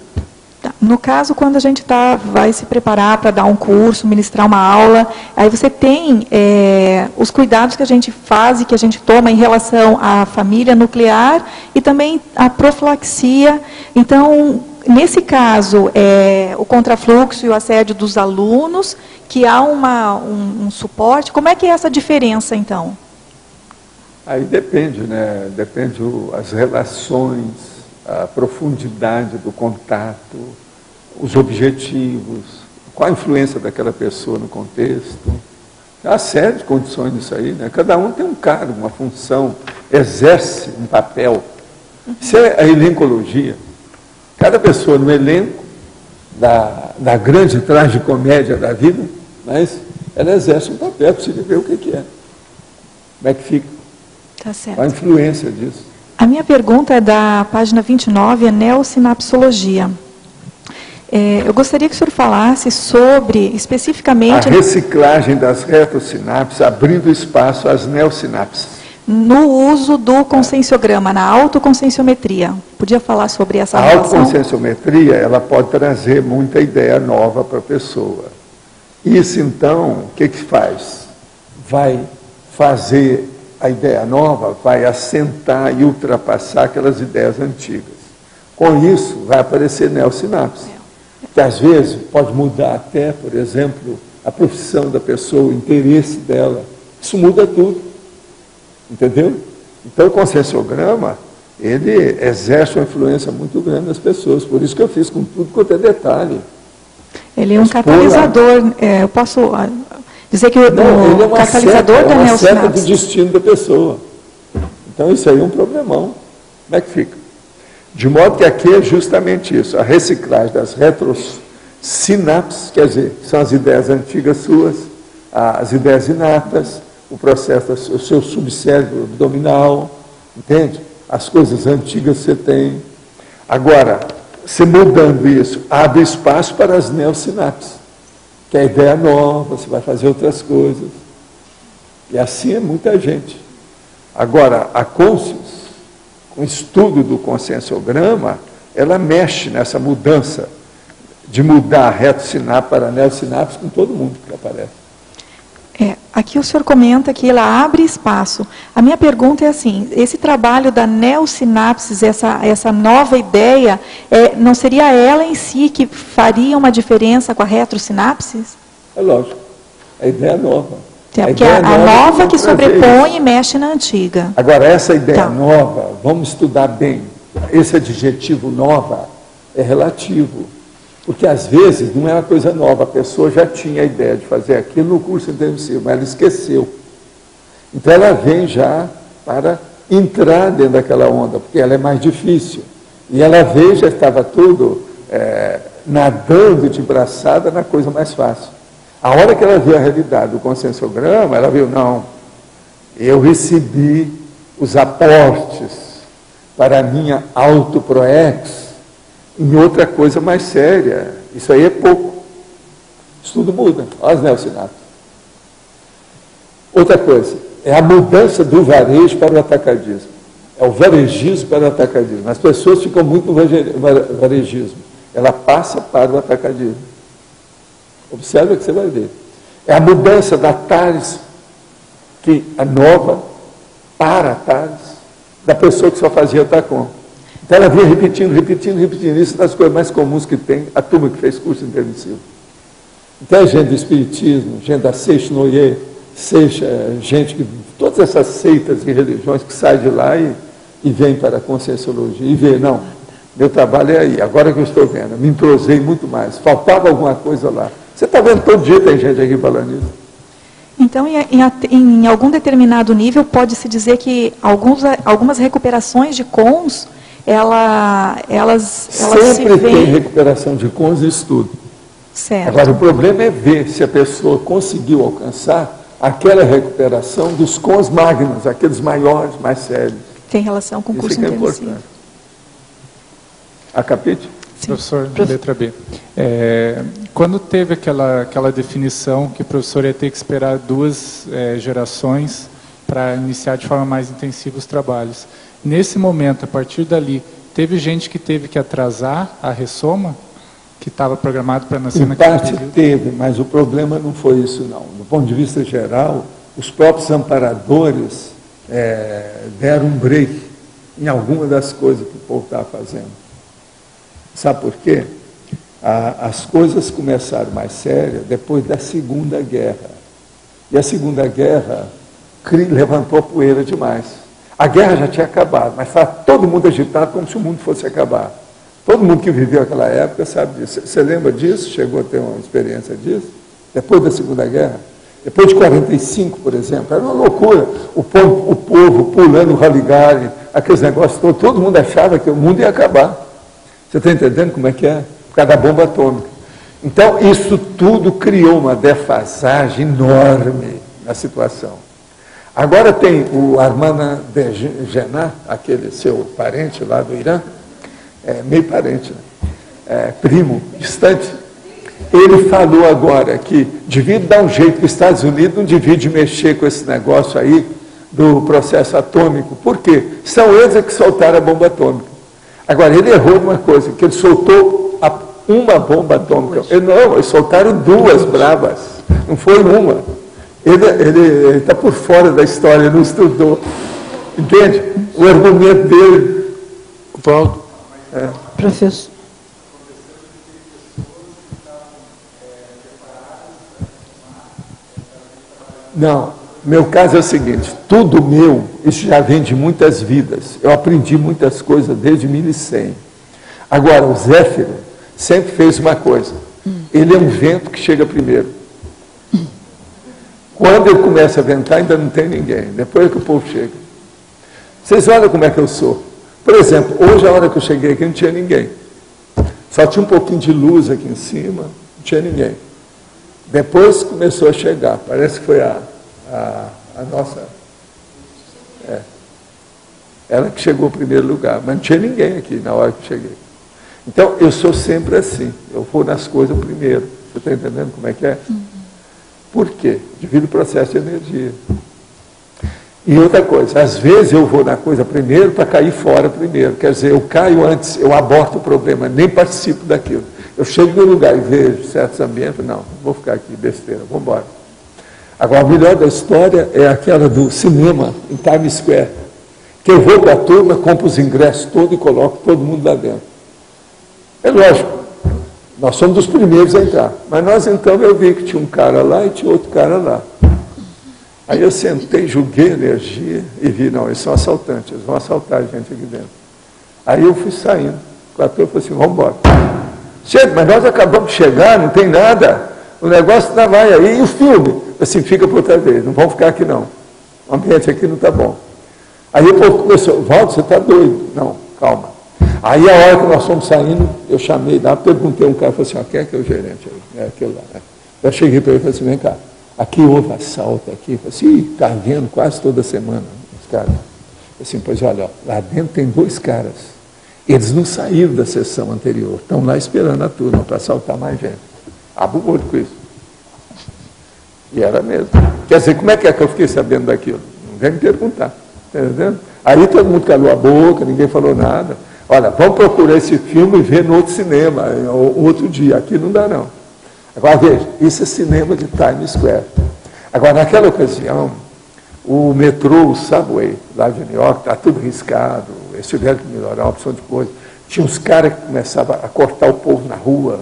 No caso, quando a gente vai se preparar para dar um curso, ministrar uma aula, aí você tem os cuidados que a gente faz e que a gente toma em relação à família nuclear e também a profilaxia. Então, nesse caso, o contrafluxo e o assédio dos alunos, que há um suporte, como é que é essa diferença, então? Aí depende, né? Depende as relações, a profundidade do contato, os objetivos, qual a influência daquela pessoa no contexto. Há uma série de condições nisso aí, né? Cada um tem um cargo, uma função, exerce um papel. Isso é a elencologia. Cada pessoa no elenco da grande tragicomédia da vida, mas ela exerce um papel, precisa ver o que é. Como é que fica? Tá certo. Qual a influência disso? A minha pergunta é da página 29, a neossinapsologia. Eu gostaria que o senhor falasse sobre, especificamente... A reciclagem das retrosinapses, abrindo espaço às neossinapses. No uso do conscienciograma, na autoconscienciometria. Podia falar sobre essa relação? A autoconscienciometria, ela pode trazer muita ideia nova para a pessoa. Isso, então, o que faz? Vai fazer a ideia nova, vai assentar e ultrapassar aquelas ideias antigas. Com isso, vai aparecer neossinapse, que às vezes pode mudar até, por exemplo, a profissão da pessoa, o interesse dela. Isso muda tudo. Entendeu? Então, o conscienciograma, ele exerce uma influência muito grande nas pessoas. Por isso que eu fiz com tudo quanto é detalhe. Ele é um catalisador. Eu posso dizer que ele é um catalisador da neossinapse. É uma seta do destino da pessoa. Então, isso aí é um problemão. Como é que fica? De modo que aqui é justamente isso, a reciclagem das retrosinapses, quer dizer, são as ideias antigas suas, as ideias inatas, o processo do seu subcérebro abdominal, entende? As coisas antigas você tem. Agora, você mudando isso, abre espaço para as neossinapses, que é a ideia nova, você vai fazer outras coisas. E assim é muita gente. Agora, a Conscius, com o estudo do conscienciograma, ela mexe nessa mudança de mudar a reto-sinapse para neosinapse com todo mundo que aparece. Aqui o senhor comenta que ela abre espaço. A minha pergunta é assim, esse trabalho da neosinapses, essa nova ideia, não seria ela em si que faria uma diferença com a retrosinapses? É lógico, a ideia é nova. Porque a nova que sobrepõe e mexe na antiga. Agora, essa ideia nova, vamos estudar bem. Esse adjetivo nova é relativo. Porque, às vezes, não é uma coisa nova. A pessoa já tinha a ideia de fazer aquilo no curso intermissivo, mas ela esqueceu. Então, ela vem já para entrar dentro daquela onda, porque ela é mais difícil. E ela veio, já estava tudo nadando de braçada na coisa mais fácil. A hora que ela viu a realidade do consensograma, ela viu, não, eu recebi os aportes para a minha autoproex em outra coisa mais séria. Isso aí é pouco. Isso tudo muda. Olha as neosinapses. Outra coisa, é a mudança do varejo para o atacadismo. É o varejismo para o atacadismo. As pessoas ficam muito no varejismo. Ela passa para o atacadismo. Observa que você vai ver. É a mudança da Tales, que a nova, para a Tales, da pessoa que só fazia Tacom. Então ela vinha repetindo. Isso é das coisas mais comuns que tem a turma que fez curso intermissivo. Então é gente do espiritismo, gente da Seixinoye, gente que, todas essas seitas e religiões que saem de lá e vêm para a conscienciologia e vê, não, meu trabalho é aí, agora que eu estou vendo, me entrosei muito mais, faltava alguma coisa lá. Você está vendo, todo dia tem gente aqui falando isso. Então, em algum determinado nível, pode-se dizer que algumas recuperações de cons, elas sempre tem recuperação de cons e estudo. Certo. Agora, o problema é ver se a pessoa conseguiu alcançar aquela recuperação dos cons magnos, aqueles maiores, mais sérios. Tem relação com o curso intermissivo. Isso é importante. Acapite? Sim. Professor, letra B. Quando teve aquela definição que o professor ia ter que esperar 2 gerações para iniciar de forma mais intensiva os trabalhos, nesse momento, a partir dali, teve gente que teve que atrasar a ressoma, que estava programado para nascer naquele período? Em parte teve, mas o problema não foi isso, não. Do ponto de vista geral, os próprios amparadores deram um break em alguma das coisas que o povo estava fazendo. Sabe por quê? As coisas começaram mais sérias depois da Segunda Guerra. E a Segunda Guerra levantou a poeira demais. A guerra já tinha acabado, mas estava todo mundo agitado como se o mundo fosse acabar. Todo mundo que viveu aquela época sabe disso. Você lembra disso? Chegou a ter uma experiência disso? Depois da Segunda Guerra? Depois de 45, por exemplo, era uma loucura. O povo pulando o Raligari, aqueles negócios todos, todo mundo achava que o mundo ia acabar. Você está entendendo como é que é? Por causa da bomba atômica. Então, isso tudo criou uma defasagem enorme na situação. Agora tem o Armana Degenat, aquele seu parente lá do Irã, meio parente, né? Primo, distante. Ele falou agora que devia dar um jeito que os Estados Unidos não devia mexer com esse negócio aí do processo atômico. Por quê? São eles que soltaram a bomba atômica. Agora, ele errou numa coisa, que ele soltou uma bomba atômica. Eles soltaram 2 bravas, não foi uma. Ele está por fora da história, não estudou. Entende? O argumento dele. Paulo. Professor. Não, meu caso é o seguinte, tudo meu, isso já vem de muitas vidas. Eu aprendi muitas coisas desde 1100. Agora, o Zéfiro sempre fez uma coisa. Ele é um vento que chega primeiro. Quando ele começa a ventar, ainda não tem ninguém. Depois que o povo chega. Vocês olham como é que eu sou. Por exemplo, hoje, a hora que eu cheguei aqui, não tinha ninguém. Só tinha um pouquinho de luz aqui em cima, não tinha ninguém. Depois começou a chegar. Parece que foi a nossa... Ela que chegou em primeiro lugar. Mas não tinha ninguém aqui na hora que cheguei. Então, eu sou sempre assim. Eu vou nas coisas primeiro. Você está entendendo como é que é? Por quê? Devido ao processo de energia. E outra coisa, às vezes eu vou na coisa primeiro para cair fora primeiro. Quer dizer, eu caio antes, eu aborto o problema, nem participo daquilo. Eu chego no lugar e vejo certos ambientes, não vou ficar aqui, besteira, vamos embora. Agora, o melhor da história é aquela do cinema, em Times Square, que eu vou com a turma, compro os ingressos todos e coloco todo mundo lá dentro. É lógico, nós somos dos primeiros a entrar, mas nós então eu vi que tinha um cara lá e tinha outro cara lá. Aí eu sentei, julguei energia e vi, não, eles são assaltantes, eles vão assaltar a gente aqui dentro. Aí eu fui saindo, com a turma, falei assim, vamos embora. Chega, mas nós acabamos de chegar, não tem nada, o negócio não vai aí, e o filme? Assim, fica por outra vez, não vamos ficar aqui não, o ambiente aqui não está bom. Aí o povo começou, Valdo, você está doido? Não, calma. Aí a hora que nós fomos saindo, eu chamei lá, perguntei a um cara, falei assim, quem é que é o gerente aí? É aquele lá, né? Eu cheguei para ele e falei assim, vem cá, aqui houve assalto aqui, eu falei assim, está vendo quase toda semana os caras. Eu assim, pois olha, lá dentro tem 2 caras. Eles não saíram da sessão anterior, estão lá esperando a turma para assaltar mais gente. Abra o olho com isso. E era mesmo. Quer dizer, como é que eu fiquei sabendo daquilo? Não vem me perguntar. Está entendendo? Aí todo mundo calou a boca, ninguém falou nada. Olha, vamos procurar esse filme e ver no outro cinema, outro dia. Aqui não dá, não. Agora, veja, isso é cinema de Times Square. Agora, naquela ocasião, o metrô, o subway, lá de New York, está tudo riscado, eles tiveram que melhorar uma opção de coisa. Tinha uns caras que começavam a cortar o povo na rua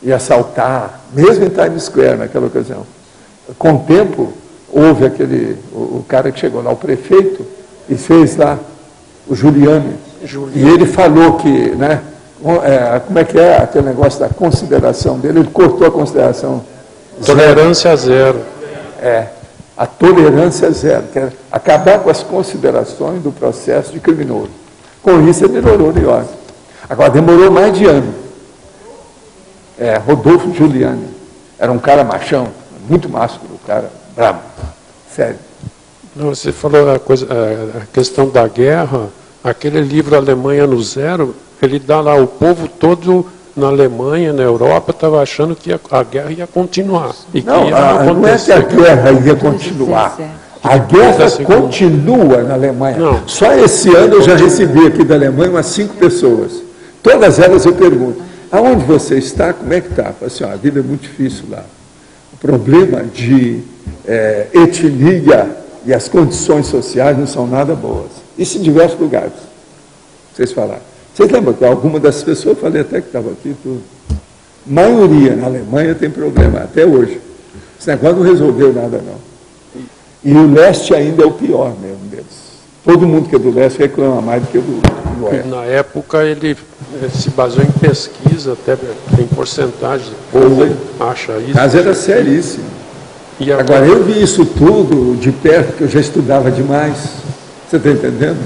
e assaltar, mesmo em Times Square, naquela ocasião. Com o tempo, houve o cara que chegou lá, o prefeito, e fez lá o Giuliani. E ele falou que, né, como é que é aquele negócio da consideração dele? Ele cortou a consideração. Tolerância zero. A tolerância zero, que é acabar com as considerações do processo de criminoso. Com isso, ele melhorou New York. Agora, demorou mais de ano. Rodolfo Giuliani era um cara machão, muito másculo, cara brabo, sério. Não, você falou a questão da guerra, aquele livro Alemanha no Zero, ele dá lá, o povo todo na Alemanha, na Europa, estava achando que a guerra ia continuar. E não, que ia não é que a guerra ia continuar. A guerra continua na Alemanha. Não. Só esse ano eu já recebi aqui da Alemanha umas 5 pessoas. Todas elas eu pergunto, aonde você está, como é que está? Assim, a vida é muito difícil lá. O problema de etnia e as condições sociais não são nada boas. Isso em diversos lugares. Vocês falaram. Vocês lembram que alguma das pessoas, eu falei até que estava aqui, tudo. Maioria na Alemanha tem problema, até hoje. Esse negócio não resolveu nada, não. E o leste ainda é o pior mesmo deles. Todo mundo que é do leste reclama mais do que do oeste. Na época ele se baseou em pesquisa, até tem porcentagem, o povo acha isso. O caso era seríssimo. E agora eu vi isso tudo de perto, que eu já estudava demais. Você está entendendo?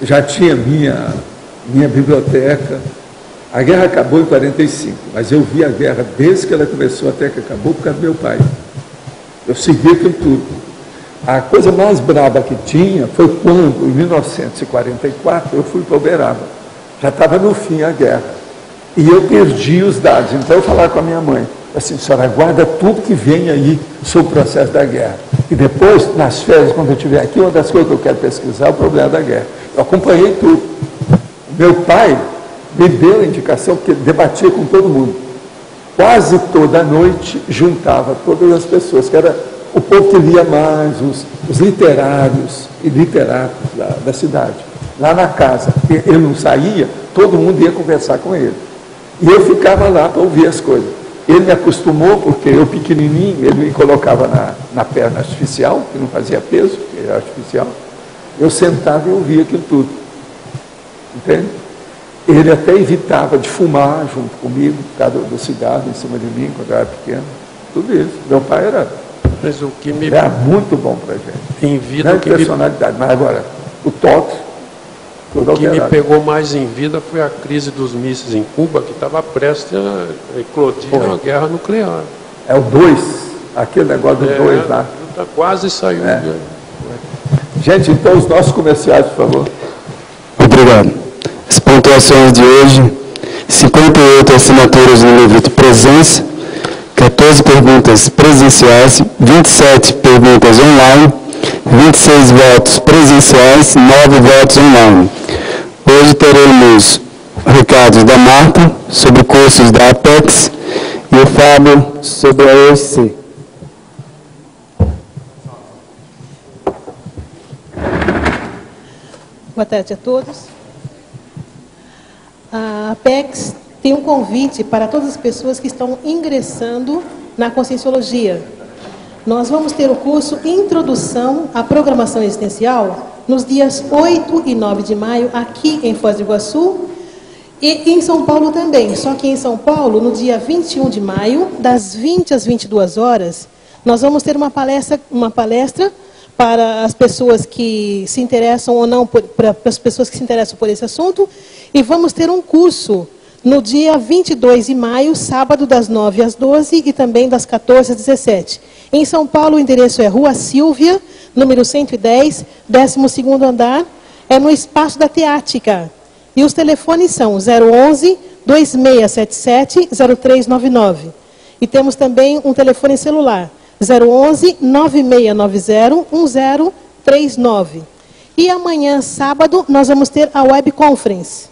Já tinha minha biblioteca. A guerra acabou em 45, mas eu vi a guerra desde que ela começou até que acabou por causa do meu pai. Eu segui aquilo tudo. A coisa mais braba que tinha foi quando, em 1944, eu fui para Uberaba. Já estava no fim a guerra. E eu perdi os dados. Então eu falava com a minha mãe, assim, senhora, guarda tudo que vem aí sobre o processo da guerra. E depois, nas férias, quando eu estiver aqui, uma das coisas que eu quero pesquisar é o problema da guerra. Eu acompanhei tudo. Meu pai me deu a indicação, porque ele debatia com todo mundo. Quase toda noite juntava todas as pessoas, que era o povo que lia mais, os literários e literatos da cidade. Lá na casa, ele não saía, todo mundo ia conversar com ele. E eu ficava lá para ouvir as coisas. Ele me acostumou, porque eu pequenininho, ele me colocava na perna artificial, que não fazia peso, que era artificial. Eu sentava e ouvia aquilo tudo. Entende? Ele até evitava de fumar junto comigo, por causa do cigarro em cima de mim, quando eu era pequeno. Tudo isso. Meu pai era muito bom para a gente. Em vida, não personalidade, mas agora, o toque, o que me pegou mais em vida foi a crise dos mísseis em Cuba, que estava prestes a eclodir uma guerra nuclear. É o 2, aquele negócio do 2 lá. Quase saiu. Gente, então os nossos comerciais, por favor. Obrigado. As pontuações de hoje, 58 assinaturas no livro de presença, 14 perguntas presenciais, 27 perguntas online, 26 votos presenciais, 9 votos online. Hoje teremos Ricardo convidados da Marta, sobre cursos da Apex, e o Fábio, sobre a OEC. Boa tarde a todos. A Apex tem um convite para todas as pessoas que estão ingressando na Conscienciologia. Nós vamos ter o curso Introdução à Programação Existencial nos dias 8 e 9 de maio, aqui em Foz do Iguaçu, e em São Paulo também. Só que em São Paulo, no dia 21 de maio, das 20 às 22 horas, nós vamos ter uma palestra para as pessoas que se interessam ou não, para as pessoas que se interessam por esse assunto, e vamos ter um curso no dia 22 de maio, sábado, das 9 às 12 e também das 14 às 17. Em São Paulo, o endereço é Rua Silvia, número 110, 12º andar, é no Espaço da Teática. E os telefones são 011-2677-0399. E temos também um telefone celular, 011-9690-1039. E amanhã, sábado, nós vamos ter a web conference.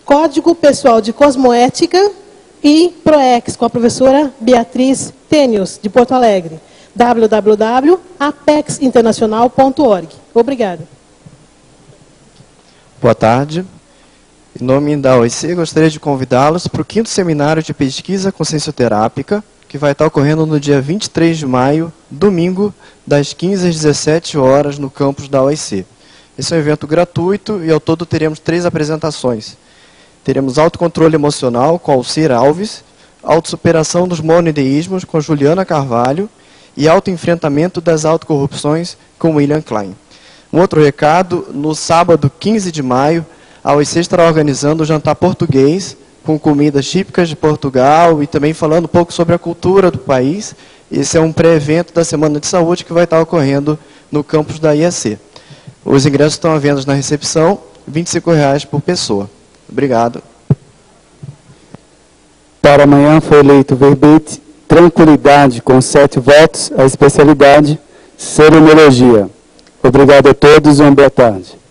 Código Pessoal de Cosmoética e ProEx, com a professora Beatriz Tênios, de Porto Alegre. www.apexinternacional.org. Obrigada. Boa tarde. Em nome da OEC, gostaria de convidá-los para o 5º Seminário de Pesquisa Consciencioterápica, que vai estar ocorrendo no dia 23 de maio, domingo, das 15 às 17 horas, no campus da OEC. Esse é um evento gratuito e, ao todo, teremos 3 apresentações. Teremos autocontrole emocional, com Alcir Alves, autossuperação dos monoideísmos, com Juliana Carvalho, e autoenfrentamento das autocorrupções, com William Klein. Um outro recado, no sábado, 15 de maio, a OEC estará organizando o jantar português, com comidas típicas de Portugal e também falando um pouco sobre a cultura do país. Esse é um pré-evento da Semana de Saúde que vai estar ocorrendo no campus da IEC. Os ingressos estão à venda na recepção, R$ 25,00 por pessoa. Obrigado. Para amanhã foi eleito verbete Tranquilidade, com 7 votos, a especialidade Cerimologia. Obrigado a todos e uma boa tarde.